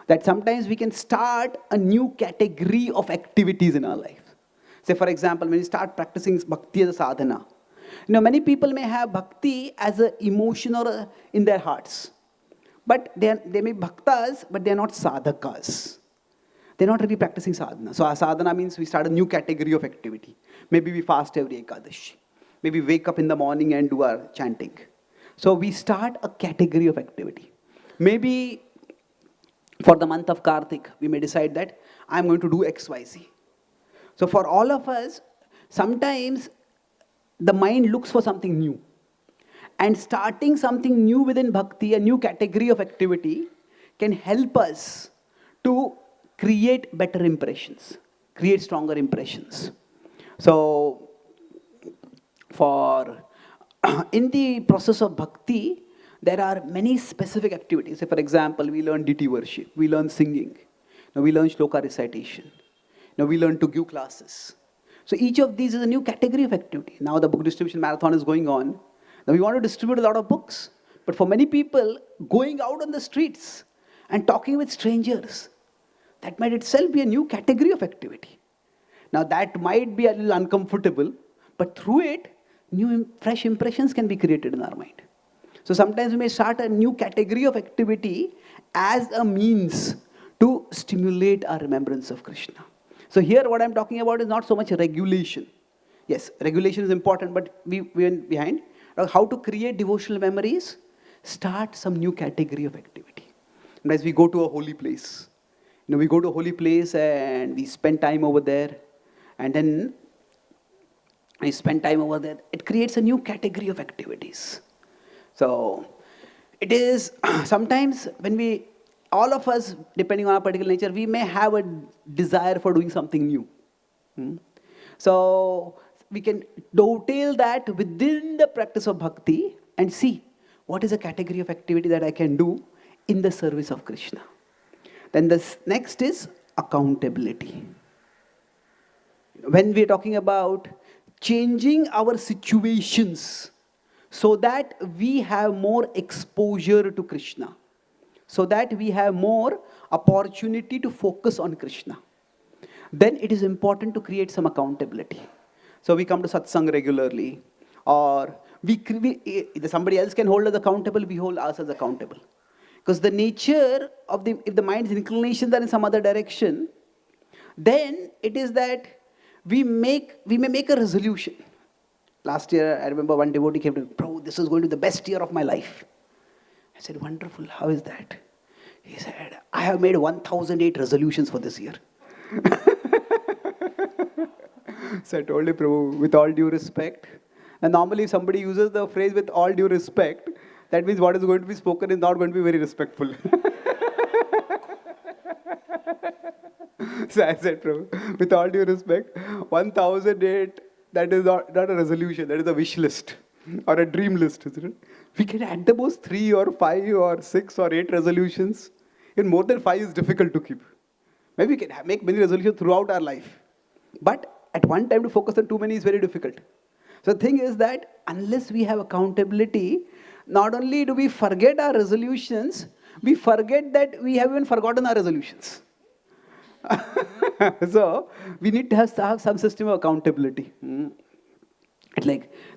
That sometimes we can start a new category of activities in our life. Say for example, when you start practicing bhakti as a sadhana, many people may have bhakti as an emotion or in their hearts. But they may be bhaktas, but they are not sadhakas. They're not really practicing sadhana. So our sadhana means we start a new category of activity. Maybe we fast every Ekadashi. Maybe we wake up in the morning and do our chanting. So we start a category of activity. Maybe for the month of Kartik, we may decide that I'm going to do XYZ. So for all of us, sometimes the mind looks for something new. And starting something new within bhakti, a new category of activity, can help us to create better impressions, create stronger impressions. So, in the process of bhakti, there are many specific activities. Say for example, we learn deity worship, we learn singing, now we learn shloka recitation, now we learn to give classes. So each of these is a new category of activity. Now the book distribution marathon is going on. Now we want to distribute a lot of books. But for many people, going out on the streets and talking with strangers, that might itself be a new category of activity. Now that might be a little uncomfortable, but through it, new fresh impressions can be created in our mind. So sometimes we may start a new category of activity as a means to stimulate our remembrance of Krishna. So here what I'm talking about is not so much regulation. Yes, regulation is important, but we went behind. How to create devotional memories? Start some new category of activity. Sometimes we go to a holy place. We go to a holy place and we spend time over there. And then we spend time over there. It creates a new category of activities. So it is sometimes when all of us, depending on our particular nature, we may have a desire for doing something new. So we can dovetail that within the practice of bhakti and see what is a category of activity that I can do in the service of Krishna. Then the next is accountability. When we are talking about changing our situations so that we have more exposure to Krishna, so that we have more opportunity to focus on Krishna, then it is important to create some accountability. So we come to satsang regularly, or either somebody else can hold us accountable, we hold ourselves accountable. Because the nature of if the mind's inclinations are in some other direction, then it is that we may make a resolution. Last year, I remember one devotee came to me, Prabhu, this is going to be the best year of my life. I said, wonderful, how is that? He said, I have made 1008 resolutions for this year. So I told him, Prabhu, with all due respect, and normally if somebody uses the phrase with all due respect, that means what is going to be spoken is not going to be very respectful. So I said, Prabhu, with all due respect, 1008, that is not a resolution, that is a wish list or a dream list, isn't it? We can at the most 3 or 5 or 6 or 8 resolutions. Even more than 5 is difficult to keep. Maybe we can make many resolutions throughout our life. But at one time to focus on too many is very difficult. So the thing is that unless we have accountability, not only do we forget our resolutions, we forget that we have even forgotten our resolutions. So we need to have some system of accountability.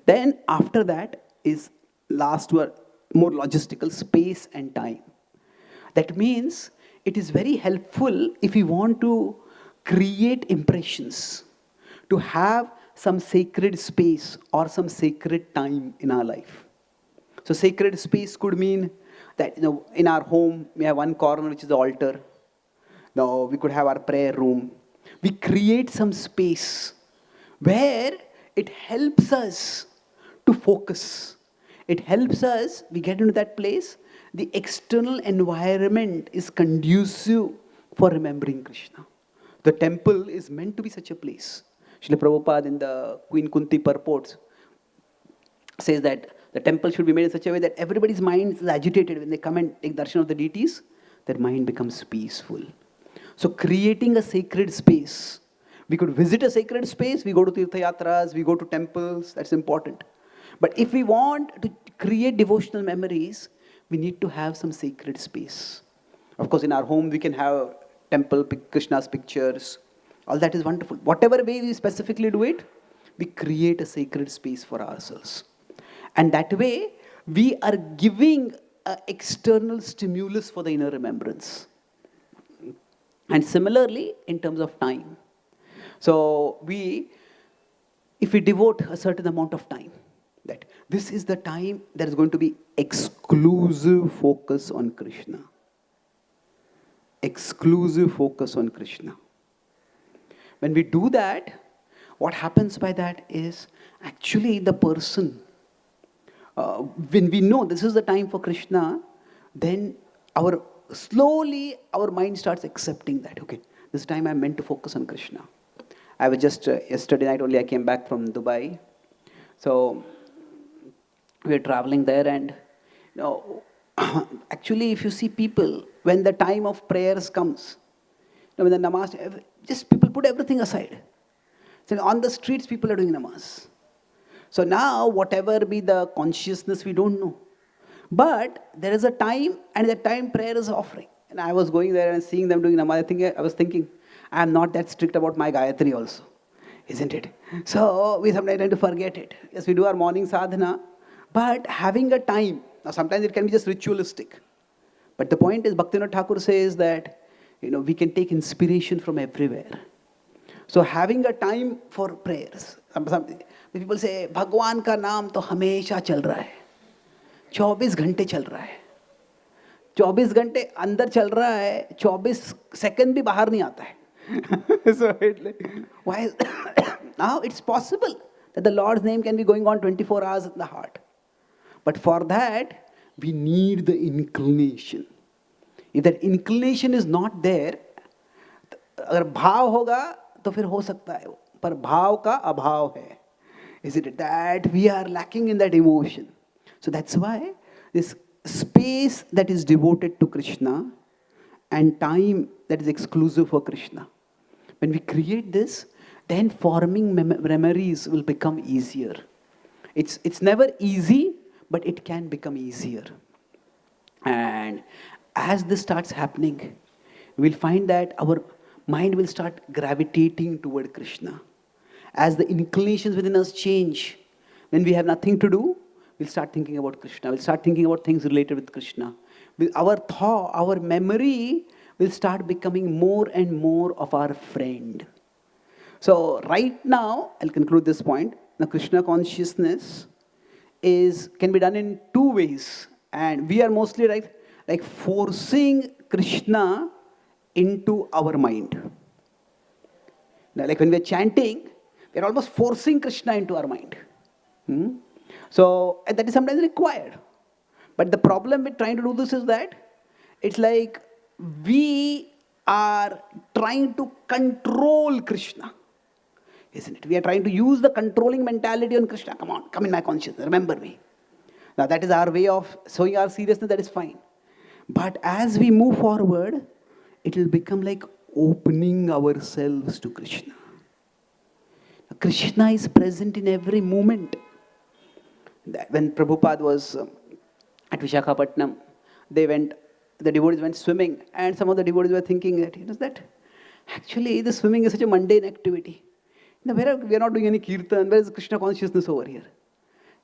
Then after that is last word, more logistical, space and time. That means it is very helpful if we want to create impressions, to have some sacred space or some sacred time in our life. So sacred space could mean that in our home we have one corner which is the altar. Now we could have our prayer room. We create some space where it helps us to focus. It helps us, we get into that place, the external environment is conducive for remembering Krishna. The temple is meant to be such a place. Srila Prabhupada in the Queen Kunti purports says that the temple should be made in such a way that everybody's mind is agitated when they come and take darshan of the deities, their mind becomes peaceful. So creating a sacred space. We could visit a sacred space, we go to Tirtha Yatras, we go to temples, that's important. But if we want to create devotional memories, we need to have some sacred space. Of course, in our home, we can have temple, Krishna's pictures. All that is wonderful. Whatever way we specifically do it, we create a sacred space for ourselves. And that way, we are giving an external stimulus for the inner remembrance. And similarly, in terms of time. So if we devote a certain amount of time, that this is the time there is going to be exclusive focus on Krishna. Exclusive focus on Krishna. When we do that, what happens by that is actually the person, when we know this is the time for Krishna, then slowly our mind starts accepting that, okay, this time I'm meant to focus on Krishna. I was just, yesterday night only I came back from Dubai. So we were traveling there and, actually if you see people, when the time of prayers comes, when the namaz, just people put everything aside. So on the streets people are doing namaz. So now whatever be the consciousness, we don't know. But there is a time, and that time prayer is offering. And I was going there and seeing them doing namaz. I was thinking, I am not that strict about my Gayatri also, isn't it? So we sometimes tend to forget it. Yes, we do our morning sadhana, but having a time. Now sometimes it can be just ritualistic. But the point is, Bhaktivinoda Thakur says that, we can take inspiration from everywhere. So having a time for prayers. People say, Bhagwan ka naam to hamesha chal raha hai. 24 घंटे चल रहा है. 24 घंटे अंदर चल रहा है, 24 second भी बाहर नहीं आता है. So why now it's possible that the Lord's name can be going on 24 hours in the heart. But for that, we need the inclination. If that inclination is not there, अगर भाव होगा तो फिर हो सकता है, पर भाव का अभाव है. Is it that we are lacking in that emotion? So that's why this space that is devoted to Krishna and time that is exclusive for Krishna. When we create this, then forming memories will become easier. It's never easy, but it can become easier. And as this starts happening, we'll find that our mind will start gravitating toward Krishna. As the inclinations within us change, when we have nothing to do, we'll start thinking about Krishna. We'll start thinking about things related with Krishna. Our thought, our memory will start becoming more and more of our friend. So right now, I'll conclude this point. Now, Krishna consciousness can be done in two ways. And we are mostly like forcing Krishna into our mind. Now, like when we're chanting, we're almost forcing Krishna into our mind. So that is sometimes required. But the problem with trying to do this is that it's like we are trying to control Krishna. Isn't it? We are trying to use the controlling mentality on Krishna. Come on, come in my consciousness, remember me. Now that is our way of showing our seriousness, that is fine. But as we move forward, it will become like opening ourselves to Krishna. Krishna is present in every moment. When Prabhupada was at Visakhapatnam, the devotees went swimming, and some of the devotees were thinking that, actually the swimming is such a mundane activity. We are not doing any kirtan, where is Krishna consciousness over here?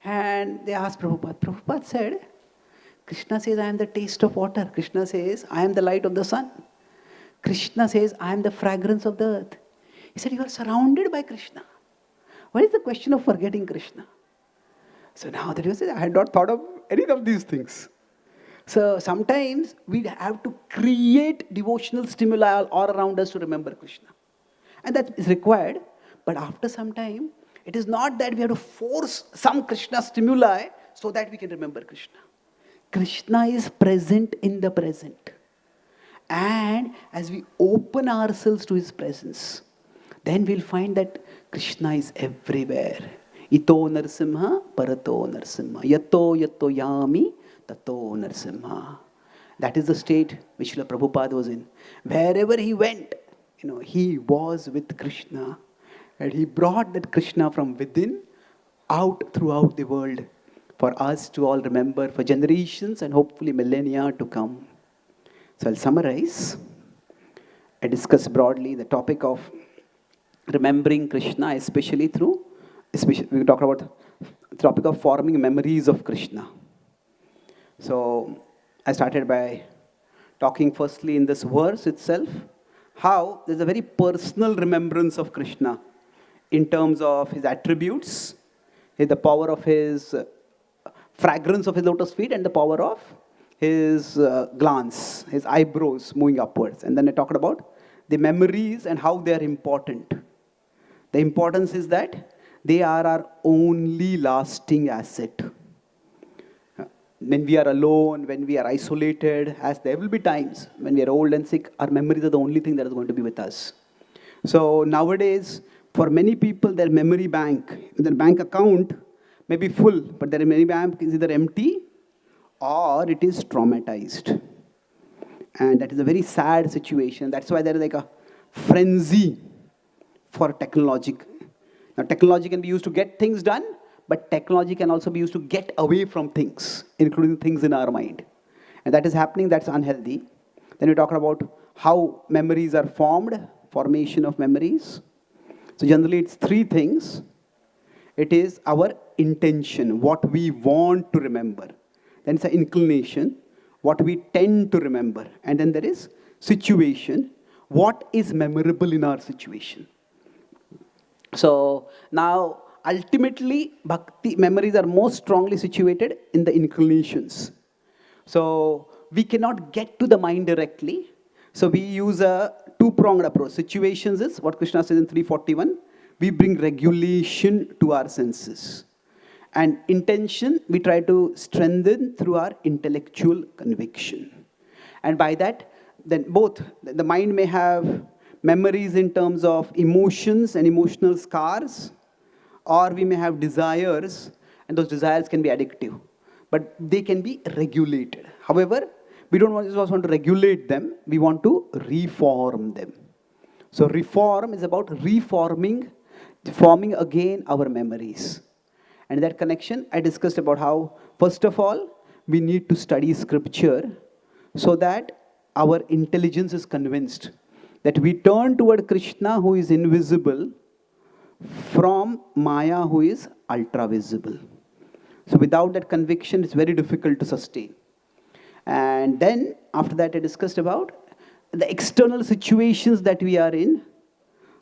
And they asked Prabhupada. Prabhupada said, Krishna says, I am the taste of water. Krishna says, I am the light of the sun. Krishna says, I am the fragrance of the earth. He said, you are surrounded by Krishna. What is the question of forgetting Krishna? So now that you said, I had not thought of any of these things. So sometimes we have to create devotional stimuli all around us to remember Krishna. And that is required. But after some time, it is not that we have to force some Krishna stimuli so that we can remember Krishna. Krishna is present in the present. And as we open ourselves to His presence, then we'll find that Krishna is everywhere. Ito narsimha, parato narsimha. Yato yato yami, tato narsimha. That is the state which Srila Prabhupada was in. Wherever he went, he was with Krishna. And he brought that Krishna from within out throughout the world for us to all remember for generations and hopefully millennia to come. So I'll summarize. I discussed broadly the topic of remembering Krishna, especially we talk about the topic of forming memories of Krishna. So I started by talking firstly in this verse itself, how there's a very personal remembrance of Krishna in terms of His attributes, the power of His fragrance of His lotus feet, and the power of His glance, His eyebrows moving upwards. And then I talked about the memories and how they are important. The importance is that they are our only lasting asset. When we are alone, when we are isolated, as there will be times when we are old and sick, our memories are the only thing that is going to be with us. So nowadays, for many people, their memory bank, their bank account may be full, but their memory bank is either empty or it is traumatized. And that is a very sad situation. That's why there is like a frenzy for technology. Now, technology can be used to get things done, but technology can also be used to get away from things, including things in our mind. And that is happening, that's unhealthy. Then we talk about how memories are formed, formation of memories. So generally it's three things. It is our intention, what we want to remember. Then it's an inclination, what we tend to remember. And then there is situation, what is memorable in our situation. So now ultimately bhakti memories are most strongly situated in the inclinations. So we cannot get to the mind directly. So we use a two-pronged approach. Situations is what Krishna says in 341. We bring regulation to our senses. And intention, we try to strengthen through our intellectual conviction. And by that, then both, the mind may have memories in terms of emotions and emotional scars, or we may have desires, and those desires can be addictive. But they can be regulated. However, we don't just want to regulate them, we want to reform them. So reform is about forming again our memories. And that connection, I discussed about how, first of all, we need to study scripture so that our intelligence is convinced that we turn toward Krishna, who is invisible, from Maya, who is ultra visible. So without that conviction, it's very difficult to sustain. And then after that, I discussed about the external situations that we are in.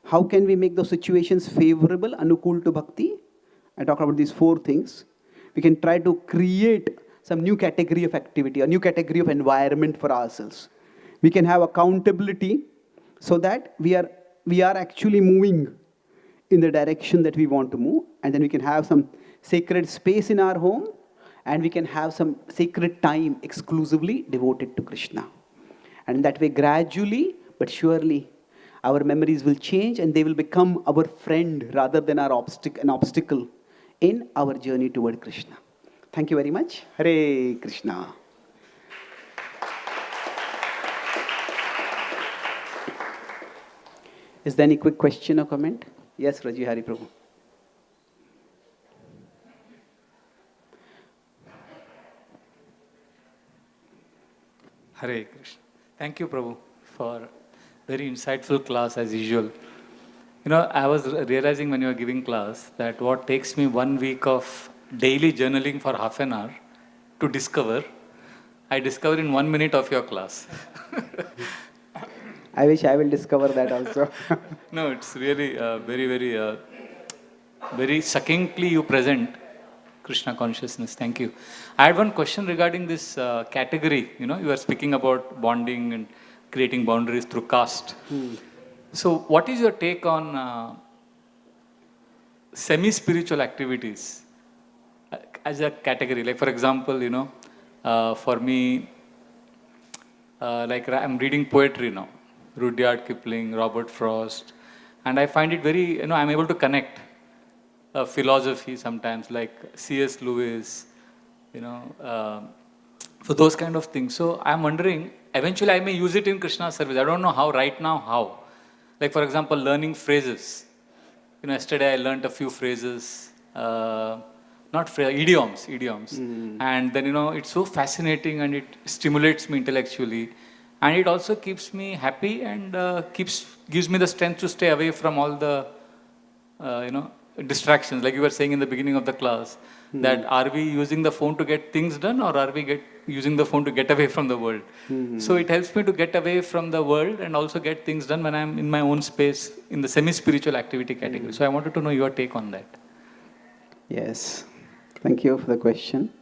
How can we make those situations favorable, anukul to bhakti? I talked about these 4 things. We can try to create some new category of activity, a new category of environment for ourselves. We can have accountability so that we are actually moving in the direction that we want to move. And then we can have some sacred space in our home, and we can have some sacred time exclusively devoted to Krishna. And that way, gradually but surely, our memories will change and they will become our friend rather than an obstacle in our journey toward Krishna. Thank you very much. Hare Krishna. Is there any quick question or comment? Yes, Raji Hari Prabhu. Hare Krishna. Thank you, Prabhu, for very insightful class as usual. You know, I was realizing when you were giving class that what takes me 1 week of daily journaling for half an hour to discover, I discovered in 1 minute of your class. I wish I will discover that also. No, it's really very succinctly you present Krishna consciousness. Thank you. I had one question regarding this category. You know, you were speaking about bonding and creating boundaries through caste. So what is your take on semi-spiritual activities as a category? Like, for example, you know, for me, like I'm reading poetry now, Rudyard Kipling, Robert Frost, and I find it very, you know, I'm able to connect philosophy sometimes, like C.S. Lewis, you know, for those kind of things. So I'm wondering, eventually I may use it in Krishna service. I don't know how right now, how. Like, for example, learning phrases. You know, yesterday I learned a few phrases, not phrases, idioms. And then, you know, it's so fascinating and it stimulates me intellectually. And it also keeps me happy and gives me the strength to stay away from all the, you know, distractions. Like you were saying in the beginning of the class, that are we using the phone to get things done, or are we using the phone to get away from the world? So it helps me to get away from the world and also get things done when I'm in my own space in the semi-spiritual activity category. So I wanted to know your take on that. Yes. Thank you for the question.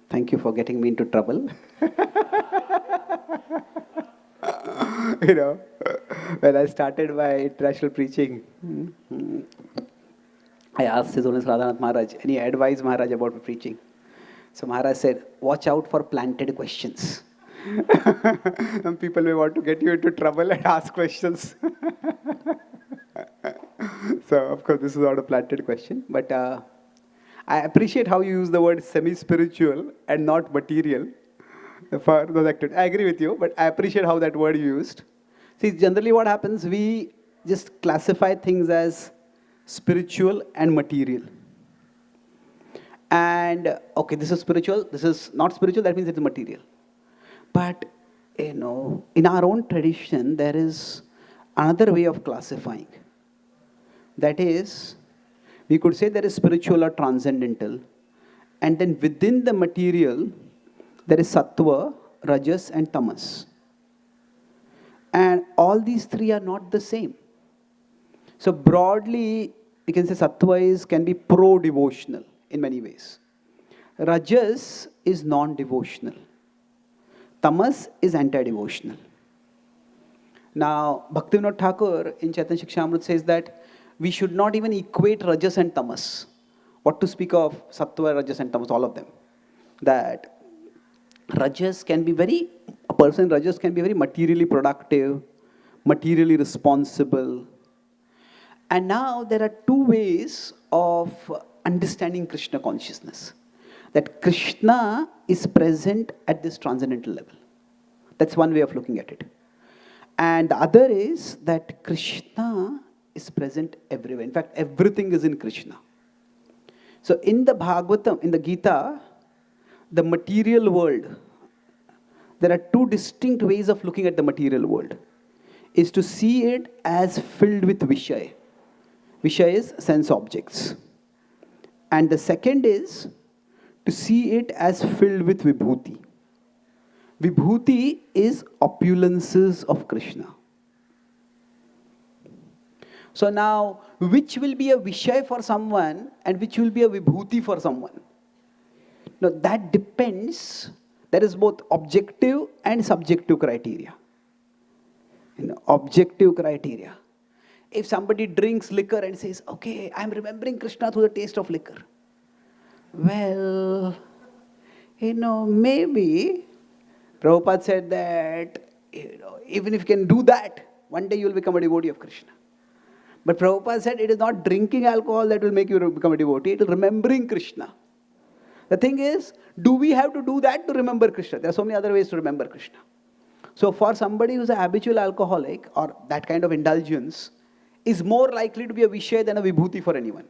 Thank you for getting me into trouble. You know, when I started my international preaching, I asked His Holiness Radhanath Maharaj, any advice, Maharaj, about preaching? So Maharaj said, watch out for planted questions. Some people may want to get you into trouble and ask questions. So, of course, this is not a planted question. But I appreciate how you use the word semi-spiritual and not material for those activities. I agree with you, but I appreciate how that word you used. See, generally what happens, we just classify things as spiritual and material. And, okay, this is spiritual, this is not spiritual, that means it's material. But, you know, in our own tradition, there is another way of classifying. That is, we could say there is spiritual or transcendental. And then within the material, there is sattva, rajas, and tamas. And all these three are not the same. So broadly, you can say sattva can be pro-devotional in many ways. Rajas is non-devotional. Tamas is anti-devotional. Now, Bhaktivinoda Thakur in Chaitanya Shikshamrut says that we should not even equate Rajas and Tamas. What to speak of Sattva, Rajas and Tamas, all of them. That Rajas can be a person in Rajas can be very materially productive, materially responsible. And now there are two ways of understanding Krishna consciousness. That Krishna is present at this transcendental level. That's one way of looking at it. And the other is that Krishna is present everywhere. In fact, everything is in Krishna. So in the Bhagavatam, in the Gita, the material world, there are two distinct ways of looking at the material world. Is to see it as filled with Vishaya. Vishaya is sense objects. And the second is to see it as filled with Vibhuti. Vibhuti is opulences of Krishna. So now, which will be a Vishaya for someone and which will be a Vibhuti for someone? Now that depends. There is both objective and subjective criteria. Objective criteria. If somebody drinks liquor and says, okay, I'm remembering Krishna through the taste of liquor. Well, maybe Prabhupada said that, even if you can do that, one day you will become a devotee of Krishna. But Prabhupada said it is not drinking alcohol that will make you become a devotee, it is remembering Krishna. The thing is, do we have to do that to remember Krishna? There are so many other ways to remember Krishna. So for somebody who's an habitual alcoholic or that kind of indulgence, is more likely to be a Vishaya than a Vibhuti for anyone.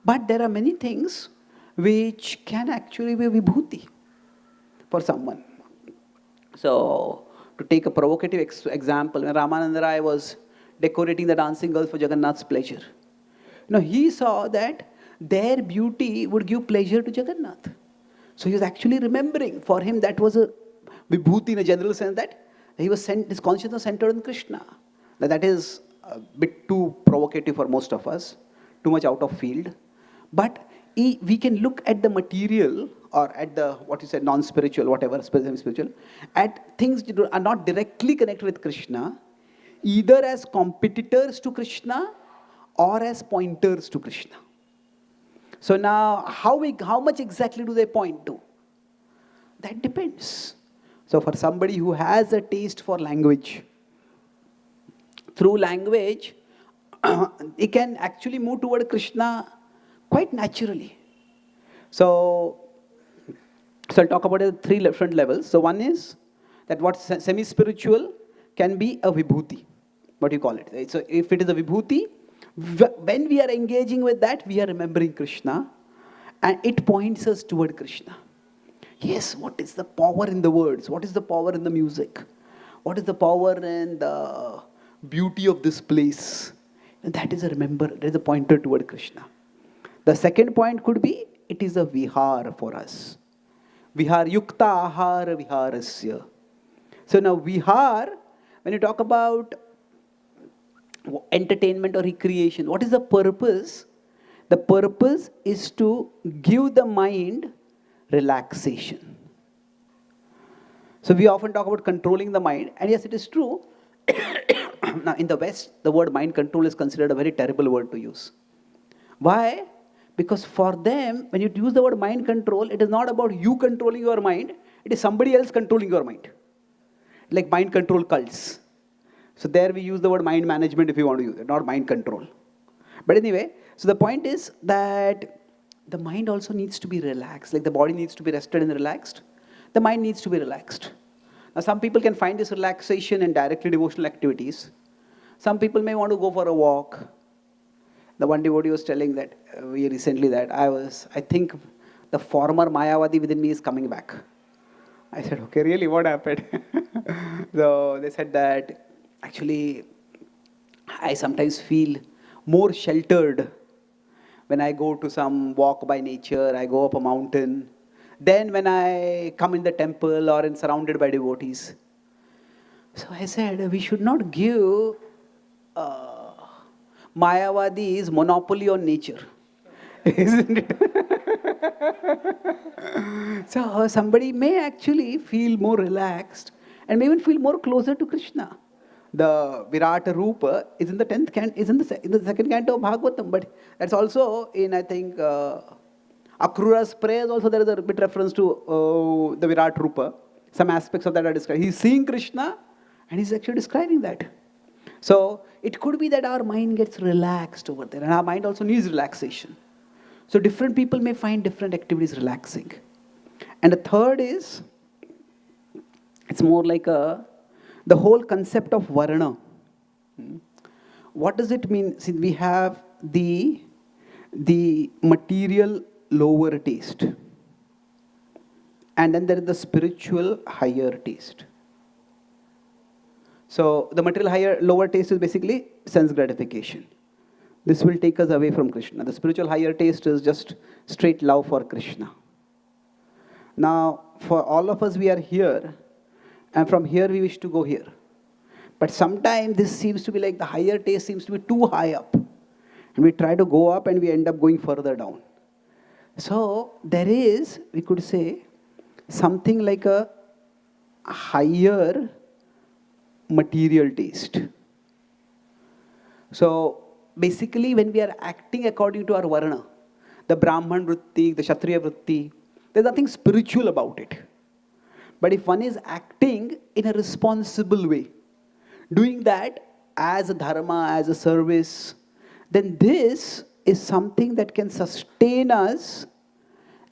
But there are many things which can actually be a Vibhuti for someone. So, to take a provocative example, when Ramananda Rai was decorating the dancing girls for Jagannath's pleasure, he saw that their beauty would give pleasure to Jagannath. So he was actually remembering. For him, that was a Vibhuti in a general sense, that his consciousness was centered in Krishna. Now, that is a bit too provocative for most of us, too much out of field. But we can look at the material or at the, what you said, non-spiritual, whatever, spiritual, at things that are not directly connected with Krishna, either as competitors to Krishna or as pointers to Krishna. So now, how much exactly do they point to? That depends. So for somebody who has a taste for language, through language, it can actually move toward Krishna quite naturally. So I'll talk about it at three different levels. So one is that what semi-spiritual can be a Vibhuti. What do you call it? So if it is a Vibhuti, when we are engaging with that, we are remembering Krishna and it points us toward Krishna. Yes, what is the power in the words? What is the power in the music? What is the power in the beauty of this place? And that is that is a pointer toward Krishna. The second point could be, it is a vihar for us. Vihar yukta ahara viharasya. So now vihar, when you talk about entertainment or recreation, what is the purpose? The purpose is to give the mind relaxation. So we often talk about controlling the mind, and yes, it is true. Now in the West, the word mind control is considered a very terrible word to use. Why? Because for them, when you use the word mind control, it is not about you controlling your mind, it is somebody else controlling your mind. Like mind control cults. So there we use the word mind management if you want to use it, not mind control. But anyway, so the point is that the mind also needs to be relaxed. Like the body needs to be rested and relaxed, the mind needs to be relaxed. Now some people can find this relaxation in directly devotional activities. Some people may want to go for a walk. The one devotee was telling that recently that I think the former Mayavadi within me is coming back. I said, okay, really, what happened? So they said that actually I sometimes feel more sheltered when I go to some walk by nature, I go up a mountain, than when I come in the temple or surrounded by devotees. So I said, we should not give Mayavadi's monopoly on nature. Isn't it? So somebody may actually feel more relaxed and may even feel more closer to Krishna. The Virata Rupa is in the 10th canto, is in the second canto of Bhagavatam, but that's also in, I think, Akrura's prayers also there is a bit reference to the Virat Rupa. Some aspects of that are described. He's seeing Krishna and he's actually describing that. So it could be that our mind gets relaxed over there, and our mind also needs relaxation. So different people may find different activities relaxing. And the third is, it's more like the whole concept of varna. What does it mean? See, we have the material lower taste. And then there is the spiritual higher taste. So the material lower taste is basically sense gratification. This will take us away from Krishna. The spiritual higher taste is just straight love for Krishna. Now, for all of us, we are here, and from here we wish to go here. But sometimes this seems to be like the higher taste seems to be too high up. And we try to go up and we end up going further down. So there is, we could say, something like a higher material taste. So basically when we are acting according to our varna, the Brahman vritti, the Kshatriya vritti, there's nothing spiritual about it. But if one is acting in a responsible way, doing that as a dharma, as a service, then this is something that can sustain us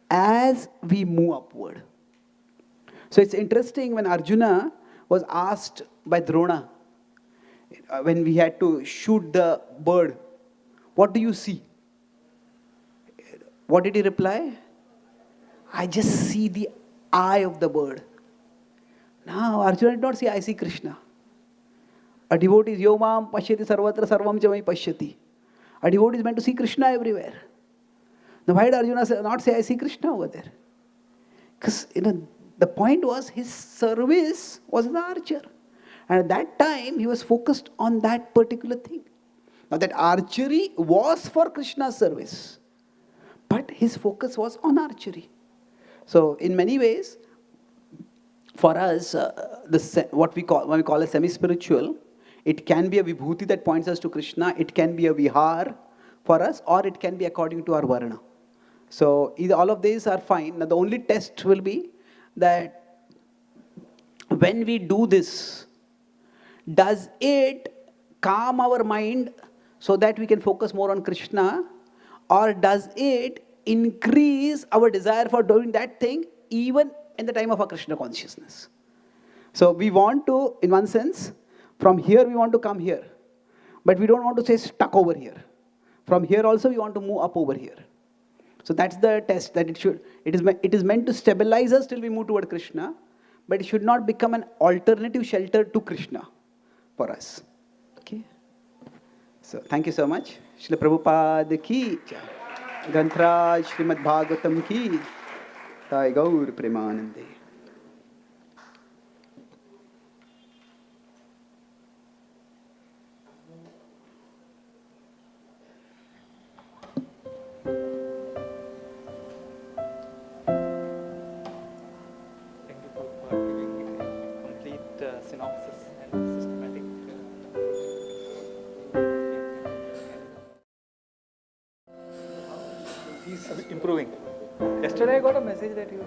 as we move upward. So it's interesting when Arjuna was asked by Drona, when we had to shoot the bird, what do you see? What did he reply? I just see the eye of the bird. Now Arjuna did not say, I see Krishna. A devotee is Yomam Pashyati Sarvatra Sarvam Chamai Pashyati. A devotee is meant to see Krishna everywhere. Now why did Arjuna not say, I see Krishna over there? Because the point was his service was an archer. And at that time, he was focused on that particular thing. Now that archery was for Krishna's service. But his focus was on archery. So in many ways, for us, what we call a semi-spiritual, it can be a vibhuti that points us to Krishna, it can be a vihar for us, or it can be according to our varna. So either all of these are fine. Now the only test will be that when we do this, does it calm our mind so that we can focus more on Krishna, or does it increase our desire for doing that thing even in the time of our Krishna consciousness? So we want to, in one sense, from here we want to come here, but we don't want to stay stuck over here. From here also we want to move up over here. So that's the test, that it is meant to stabilize us till we move toward Krishna, but it should not become an alternative shelter to Krishna for us. Okay. So thank you so much. Srila Prabhupada ki jai. Grantraj Srimad Bhagavatam ki jai. Gaur Premanande. Synopsis and systematic. He's improving. Yesterday I got a message that you